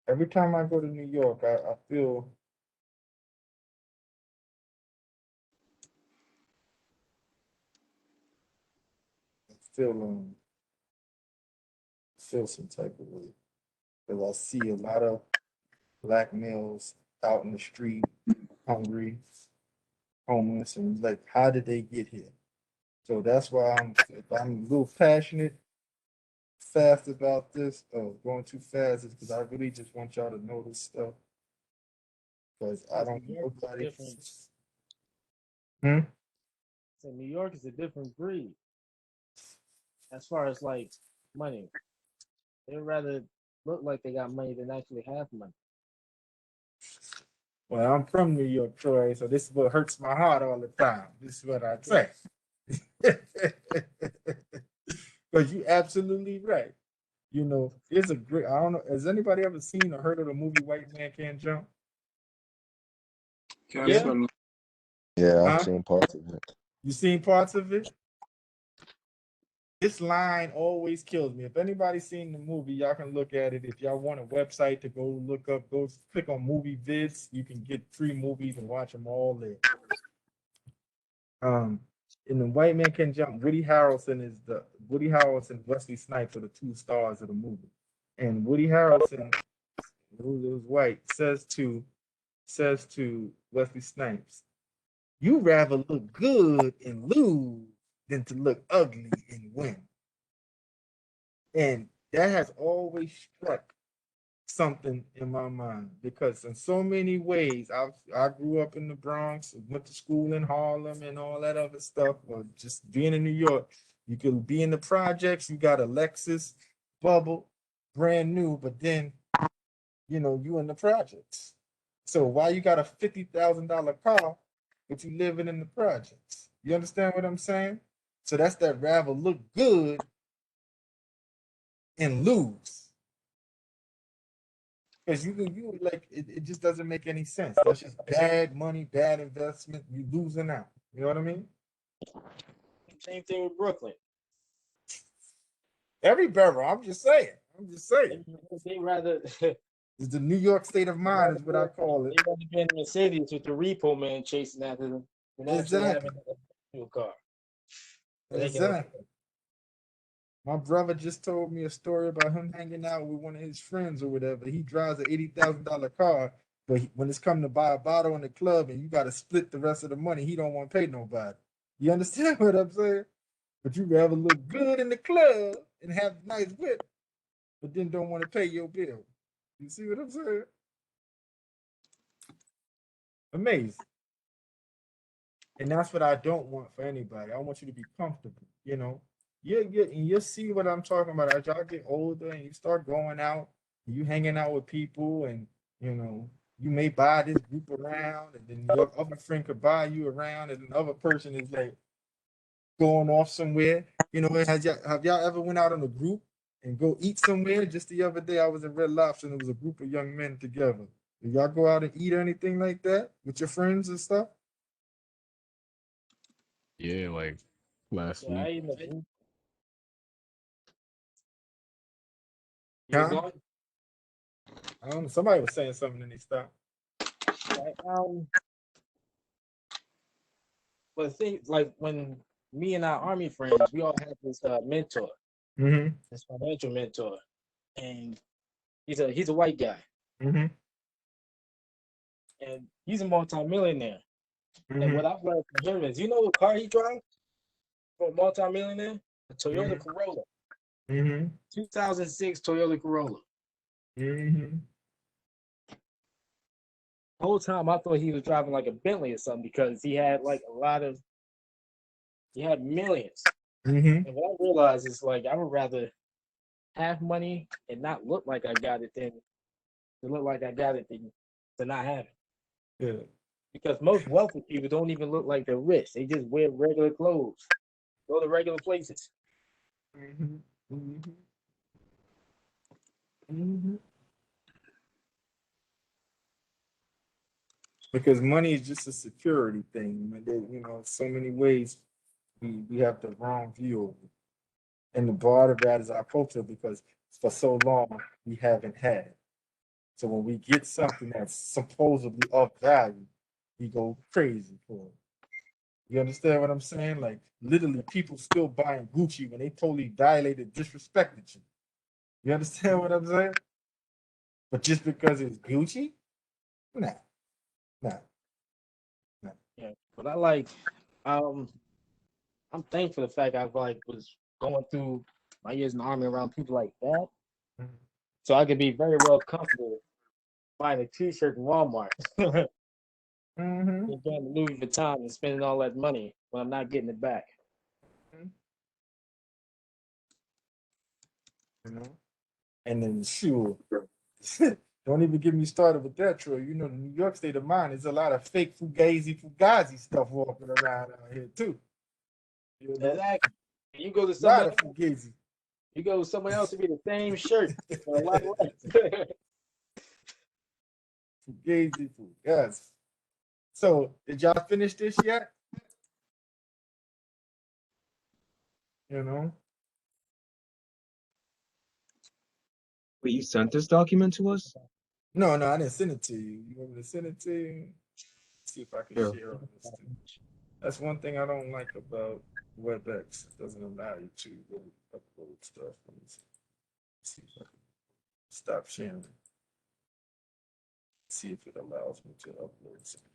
Every time I go to New York, I feel some type of way because I see a lot of black males out in the street, hungry, homeless, and like, how did they get here? So that's why I'm a little passionate, fast about this. Going too fast is because I really just want y'all to know this stuff. Because I don't know nobody. So New York is a different breed as far as like money. They'd rather look like they got money than actually have money. Well, I'm from New York, Troy, so this is what hurts my heart all the time. This is what I say. Because you're absolutely right. You know, it's a great, I don't know, has anybody ever seen or heard of the movie White Man Can't Jump? Yeah. Yeah, I've Huh? seen parts of it. You seen parts of it? This line always kills me. If anybody's seen the movie, y'all can look at it. If y'all want a website to go look up, go click on movie vids. You can get free movies and watch them all there. In the White Man Can Jump, Woody Harrelson, Wesley Snipes are the two stars of the movie. And Woody Harrelson, who's white, says to Wesley Snipes, "You rather look good and lose than to look ugly and win." And that has always struck something in my mind because in so many ways, I grew up in the Bronx, went to school in Harlem and all that other stuff, or just being in New York. You could be in the projects, you got a Lexus bubble, brand new, but then, you know, you in the projects. So why you got a $50,000 car, but you living in the projects? You understand what I'm saying? So that's that rather look good and lose. Because you like it just doesn't make any sense. That's just bad money, bad investment. You losing out. You know what I mean? Same thing with Brooklyn. Every borough. I'm just saying. They rather It's the New York state of mind, is what I call it. they rather be in the Mercedes with the repo man chasing after them than actually having a new car. Exactly. My brother just told me a story about him hanging out with one of his friends or whatever. He drives an $80,000 car, but when it's come to buy a bottle in the club and you got to split the rest of the money, he don't want to pay nobody. You understand what I'm saying? But you rather look good in the club and have a nice whip, but then don't want to pay your bill. You see what I'm saying? Amazing. And that's what I don't want for anybody. I want you to be comfortable, you know. You'll see what I'm talking about. As y'all get older and you start going out, you hanging out with people, and you know, you may buy this group around, and then your other friend could buy you around, and another person is like going off somewhere. You know, have y'all ever went out in a group and go eat somewhere? Just the other day I was in Red Lobster and it was a group of young men together. Did y'all go out and eat or anything like that with your friends and stuff? Yeah, like last Yeah, week. You was going? I don't know. Somebody was saying something and they stopped. But the thing, like when me and our army friends, we all had this mentor, this financial mentor, and he's a white guy, and he's a multi-millionaire. And what I've learned from him is, you know what car he drives for a multi-millionaire? A Toyota Corolla. 2006 Toyota Corolla. The whole time I thought he was driving like a Bentley or something because he had like he had millions. And what I realized is like I would rather have money and not look like I got it than to look like I got it than to not have it. Yeah. Because most wealthy people don't even look like they're rich. They just wear regular clothes, go to regular places. Because money is just a security thing. You know, so many ways we have the wrong view of it. And the part of that is our culture because for so long we haven't had. So when we get something that's supposedly of value, we go crazy for it. You understand what I'm saying? Like literally people still buying Gucci when they totally violated, disrespected you. You understand what I'm saying? But just because it's Gucci? Nah. Yeah. But I like I'm thankful for the fact I like was going through my years in the army around people like that. So I could be very well comfortable buying a t-shirt in Walmart. Mm-hmm. You're going to Louis Vuitton and spending all that money when I'm not getting it back. You know, and then sure, don't even get me started with that, Troy. You know, the New York state of mind is a lot of fake fugazi stuff walking around out here too. You know, Exactly. You go to a lot somewhere of fugazi. You go somewhere else to be the same shirt for a lot less. Fugazi. So, did y'all finish this yet? You know? Wait, you sent this document to us? No, I didn't send it to you. You want me to send it to you? See if I can Sure. share on this too. That's one thing I don't like about WebEx. It doesn't allow you to really upload stuff. Let me see if I can stop sharing. See if it allows me to upload something.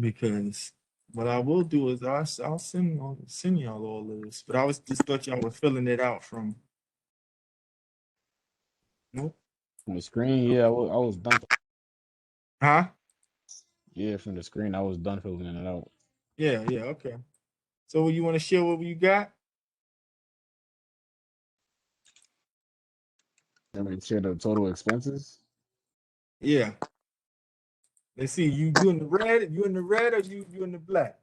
Because what I will do is I'll send y'all all of this. But I was just thought y'all were filling it out from. Nope. From the screen, yeah, I was done. Huh? Yeah, from the screen, I was done filling it out. Yeah, okay. So you want to share what you got? I mean, share the total expenses. Yeah. Let's see. You in the red? You in the red or you in the black?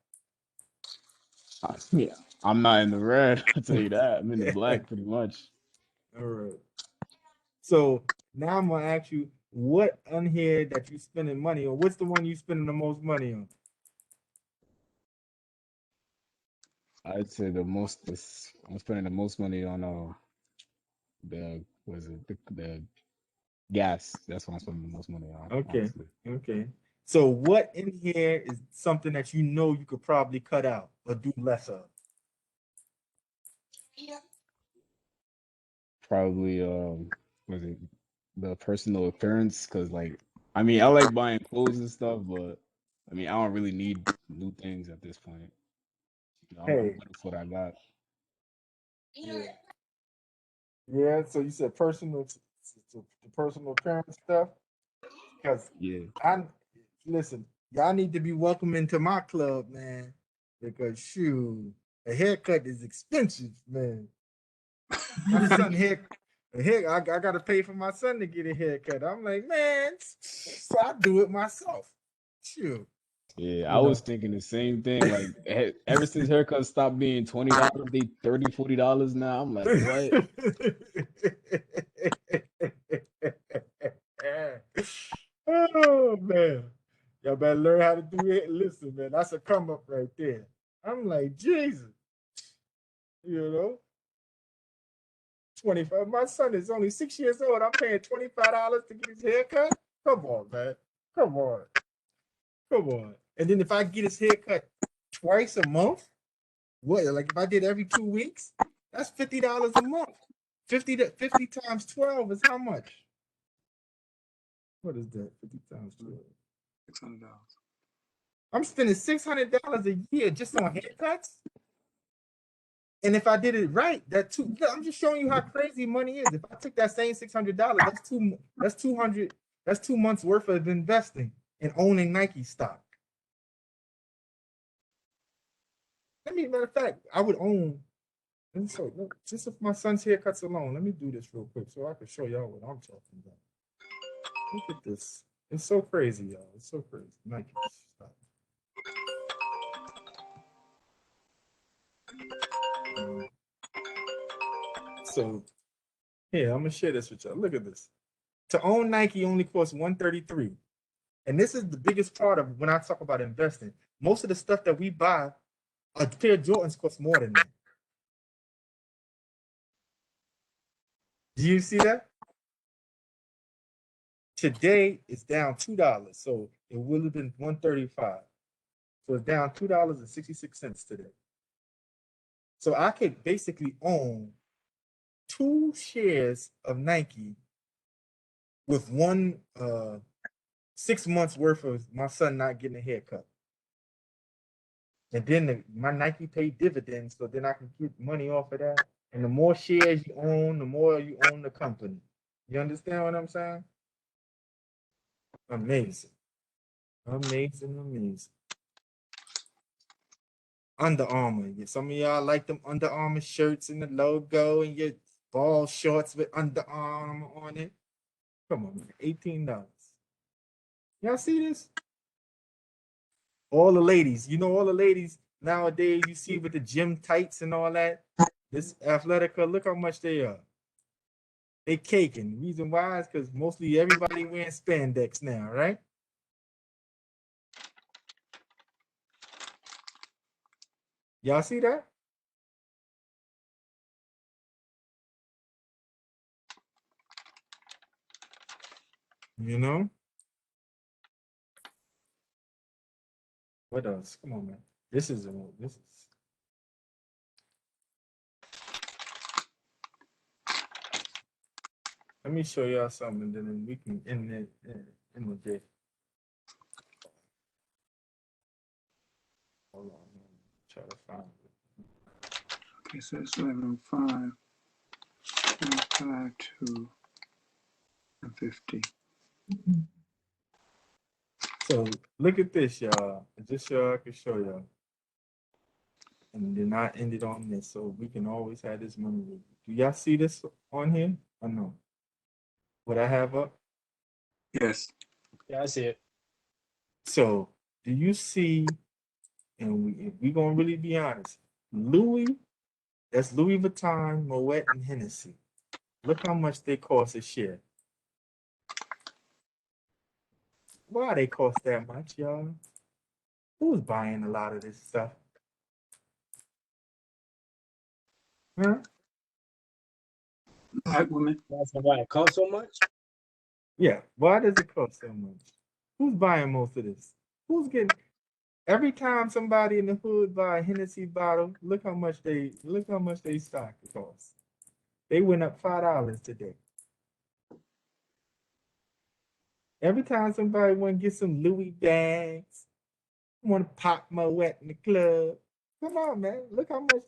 Yeah, I'm not in the red. I'll tell you that. I'm in the black pretty much. All right. So now I'm gonna ask you, what on here that you spending money on? What's the one you spending the most money on? I'd say I'm spending the most money on the gas. That's what I'm spending the most money on. Okay. Honestly. Okay. So what in here is something that you know you could probably cut out or do less of? Probably was it the personal appearance? Because like, I mean, I like buying clothes and stuff, but I mean, I don't really need new things at this point. You know, I'm Hey. good with what I got. Yeah. So you said the personal appearance stuff? Because Yeah. listen, y'all need to be welcome into my club, man. Because shoot, a haircut is expensive, man. My son I gotta pay for my son to get a haircut. I'm like, man, so I do it myself. Shoot. Yeah, I was thinking the same thing. Like ever since haircuts stopped being $20, they $30, $40 now. I'm like, what? Oh man. Y'all better learn how to do it. Listen, man, that's a come up right there. I'm like, Jesus. You know? 25. My son is only 6 years old. I'm paying $25 to get his haircut. Come on, man. Come on. And then if I get his haircut twice a month, what? Like if I did every 2 weeks, that's $50 a month. 50 times 12 is how much? What is that? 50 times 12. $600. I'm spending $600 a year just on haircuts. And if I did it right, I'm just showing you how crazy money is. If I took that same $600, that's 2 months worth of investing and owning Nike stock. Matter of fact, I would own. And so just if my son's haircuts alone, let me do this real quick so I can show y'all what I'm talking about. Look at this. It's so crazy, y'all. It's so crazy. Nike stock. So, yeah, I'm gonna share this with y'all. Look at this. To own Nike only costs $133, and this is the biggest part of when I talk about investing. Most of the stuff that we buy, a pair of Jordans cost more than that. Do you see that? Today it's down $2, so it would have been $135. So it's down $2.66 today. So I could basically own 2 shares of Nike with 6 months worth of my son not getting a haircut. And then my Nike paid dividends, so then I can get money off of that. And the more shares you own, the more you own the company. You understand what I'm saying? Amazing. Amazing, amazing. Under Armour. Yeah, some of y'all like them Under Armour shirts and the logo and your ball shorts with Under Armour on it. Come on, man. $18. Y'all see this? All the ladies, all the ladies nowadays you see with the gym tights and all that. This Athletica, look how much they are. They caking. The reason why is because mostly everybody wearing spandex now, right? Y'all see that? You know? What else? Come on, man. This is. Let me show y'all something, and then we can end it in the day. Hold on, man. Try to find it. Okay, so it's 11:05, 5 to 50. So look at this, y'all. Just so I can show y'all. And then I ended on this, so we can always have this money with you. Do y'all see this on here? Or no? What I have up? Yes. Yeah, I see it. So do you see, and if we're gonna really be honest, Louis, that's Louis Vuitton, Moet, and Hennessy. Look how much they cost a share. Why they cost that much, y'all? Who's buying a lot of this stuff? Huh? Black women. That's why it costs so much? Yeah, why does it cost so much? Who's buying most of this? Who's getting every time somebody in the hood buy a Hennessy bottle, look how much they stock costs. They went up $5 today. Every time somebody want to get some Louis bags, want to pop my wet in the club. Come on, man. Look how much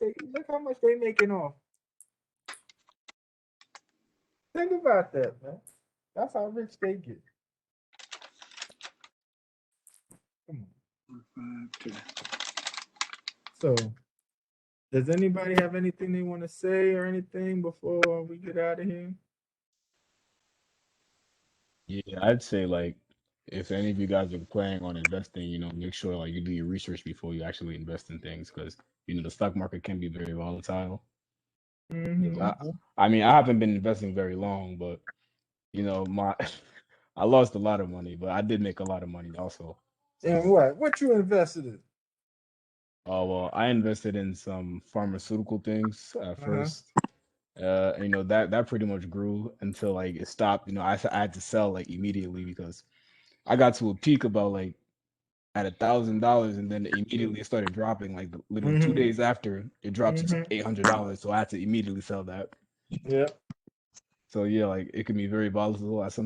they making off. Think about that, man. That's how rich they get. Come on. So, does anybody have anything they want to say or anything before we get out of here? Yeah, I'd say like if any of you guys are planning on investing, make sure like you do your research before you actually invest in things because the stock market can be very volatile. I mean, I haven't been investing very long, but my I lost a lot of money, but I did make a lot of money also. And what you invested in? Oh well, I invested in some pharmaceutical things at first. That pretty much grew until like it stopped. I had to sell like immediately because I got to a peak about like at $1,000, and then immediately it started dropping. Like literally 2 days after, it dropped to $800. So I had to immediately sell that. Yeah. So yeah, like it can be very volatile at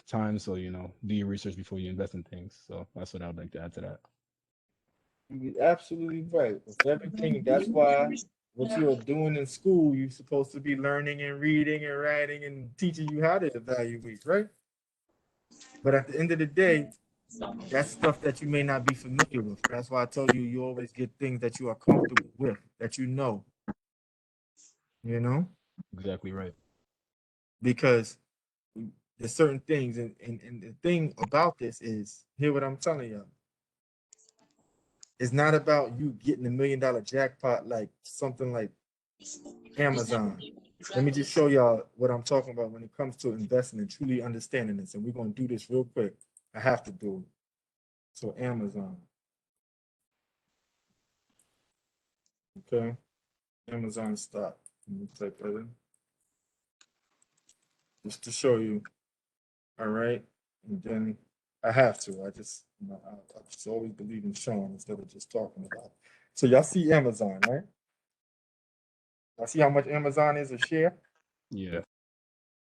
times. So do your research before you invest in things. So that's what I would like to add to that. You're absolutely right. With everything, that's why what you're doing in school, you're supposed to be learning and reading and writing and teaching you how to evaluate, right? But at the end of the day, that's stuff that you may not be familiar with. That's why I told you you always get things that you are comfortable with, that you know. Exactly right. Because there's certain things, and the thing about this is, hear what I'm telling you. It's not about you getting $1 million jackpot like something like Amazon. Let me just show y'all what I'm talking about when it comes to investing and truly understanding this. And we're going to do this real quick. I have to do it. So Amazon. Okay. Amazon stock. Let me type that in. Just to show you. All right. And then I have to. I just always believe in showing instead of just talking about it. So y'all see Amazon, right? Y'all see how much Amazon is a share? Yeah.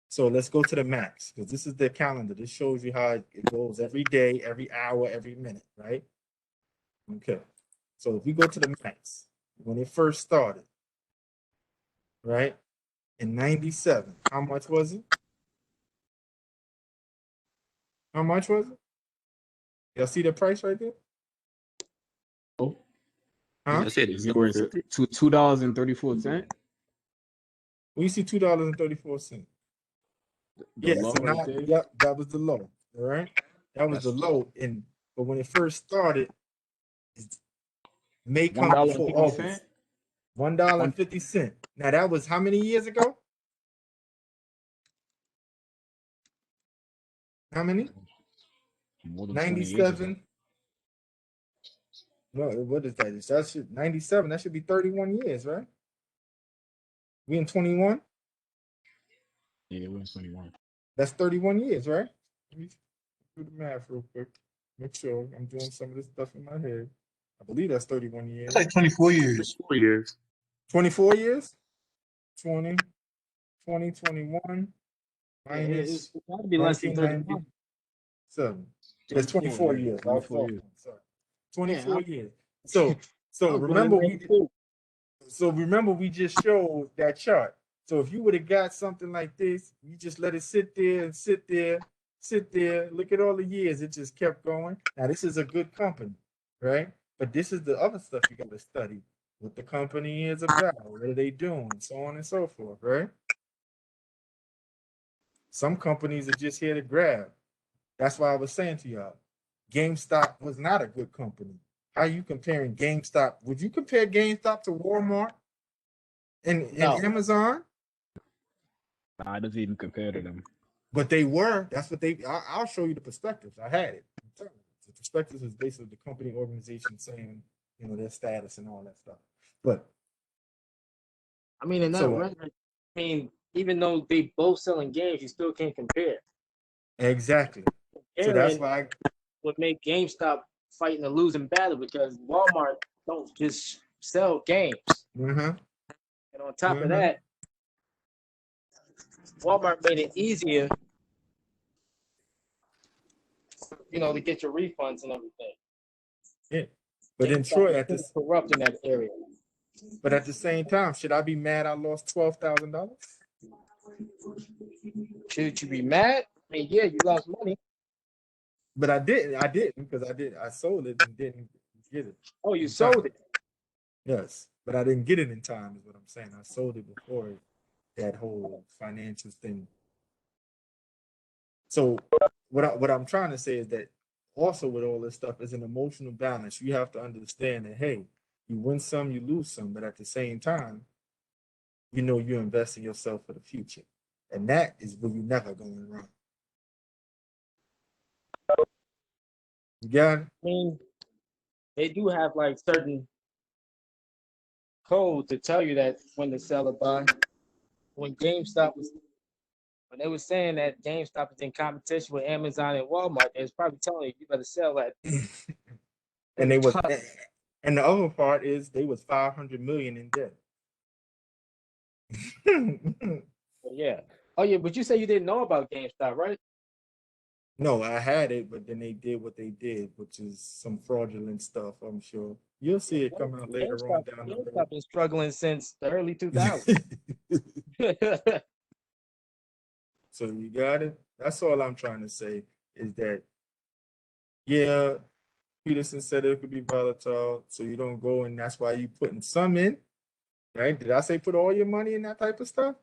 So let's go to the max because this is the calendar. This shows you how it goes every day, every hour, every minute, right? Okay. So if we go to the max, when it first started, right? In 97, how much was it? How much was it? Y'all see the price right there? Oh, Huh? I said $2.34. We see $2.34. The Yeah, low so right now, there. yep, that was the low. All right, that was the That's low. But when it first started, it may one come dollar and before fifty cent. August. $1 One. 50 cents. Now that was how many years ago? How many? More than 20 years ago. 97. No, what is that? That should 97. That should be 31 years, right? We in 21. Yeah, it was 21. That's 31 years, right? Let me do the math real quick. Make sure I'm doing some of this stuff in my head. I believe that's 31 years. It's like 24 years. 4 years. 24 years? 20, 2021 Yeah, minus it's got to be less than 31. 1997. It's 24 yeah, years. I was 24 off. years. Sorry. Yeah, 24 I'm, years. So I was born in '92. remember we just showed that chart. So if you would have got something like this, you just let it sit there and sit there, sit there. Look at all the years. It just kept going. Now this is a good company, right? But this is the other stuff you got to study. What the company is about, what are they doing, so on and so forth, right? Some companies are just here to grab. That's why I was saying to y'all, GameStop was not a good company. How you comparing GameStop? Would you compare GameStop to Walmart and No, Amazon? Nah, it doesn't even compare to them. But they were. That's what they. I'll show you the perspectives. I had it. The perspectives is basically the company organization saying, their status and all that stuff. But I mean, in that so record, I mean, even though they both selling games, you still can't compare. exactly. So that's Comparing why. would make GameStop fighting a losing battle because Walmart don't just sell games. Mm-hmm. And on top of that, Walmart made it easier, to get your refunds and everything. Yeah. But in GameStop Troy, is pretty corrupt in that area. but at the same time, should I be mad I lost $12,000? Should you be mad? I mean, yeah, you lost money. But I didn't because I sold it and didn't get it. Oh, you in sold time. it. Yes, but I didn't get it in time is what I'm saying. I sold it before that whole financial thing. So what I'm trying to say is that also with all this stuff is an emotional balance. You have to understand that, hey, you win some, you lose some, but at the same time, you're investing yourself for the future. And that is where you're never going wrong. You got it? I mean, they do have like certain codes to tell you that when to sell or buy. When they were saying that GameStop is in competition with Amazon and Walmart, they was probably telling you better sell that. And and the other part is they was 500 million in debt. Yeah. Oh yeah, but you say you didn't know about GameStop, right? No, I had it, but then they did what they did, which is some fraudulent stuff, I'm sure. You'll see it come out later on down the road. GameStop been struggling since the early 2000s. So you got it? That's all I'm trying to say is that, yeah, Peterson said it could be volatile, so you don't go, and that's why you putting some in, right? Did I say put all your money in that type of stuff?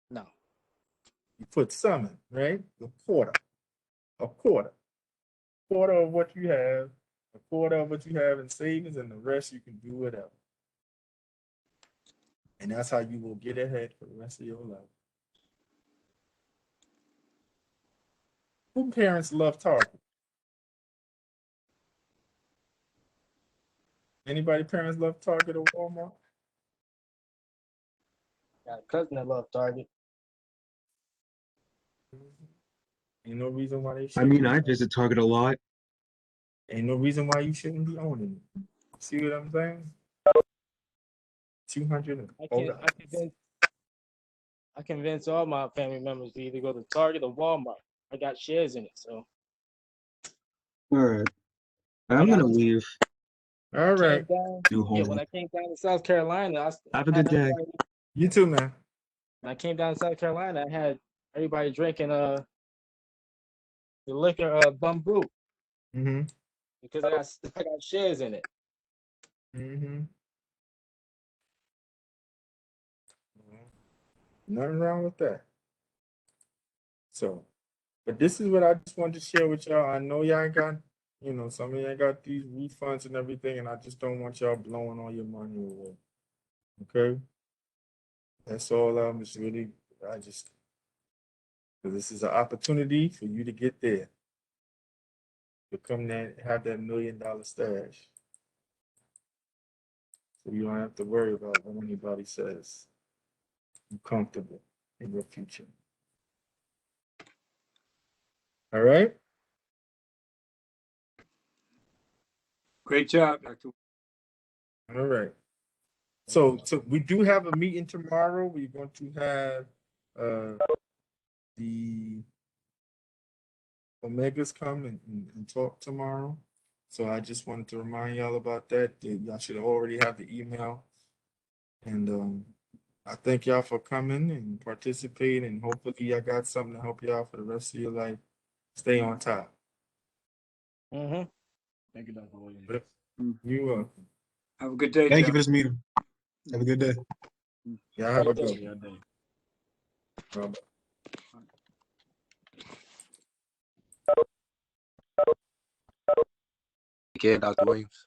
No. You put some in, right? A quarter of what you have, a quarter of what you have in savings, and the rest you can do whatever. And that's how you will get ahead for the rest of your life. Who parents love Target? Anybody parents love Target or Walmart? Got a cousin that loves Target. Ain't no reason why they I shouldn't. mean, I visit Target a lot. Ain't no reason why you shouldn't be owning it. See what I'm saying? 200. I convince all my family members to either go to Target or Walmart. I got shares in it, so. All right. I'm gonna leave. All right. When I came down to South Carolina, Have a good day. You too, man. When I came down to South Carolina, I had everybody drinking the liquor bamboo Mm-hmm. because I got shares in it. Mm-hmm. Nothing wrong with that. So, but this is what I just wanted to share with y'all. I know y'all got, some of y'all got these refunds and everything, and I just don't want y'all blowing all your money away. Okay? That's all it's really, because this is an opportunity for you to get there. Become that, have that $1 million stash. So you don't have to worry about what anybody says. You're comfortable in your future. All right? Great job, Dr. All right. So we do have a meeting tomorrow. We're going to have the Omegas come and talk tomorrow. So I just wanted to remind y'all about that. Y'all should already have the email. And I thank y'all for coming and participating. And hopefully y'all got something to help y'all for the rest of your life. Stay on top. Mm-hmm. Thank you, Dr. Williams. You're welcome. Have a good day, Thank John. you for this meeting. Have a good day. Y'all have a Good good day. one. Bye-bye. Take care, Dr. Williams.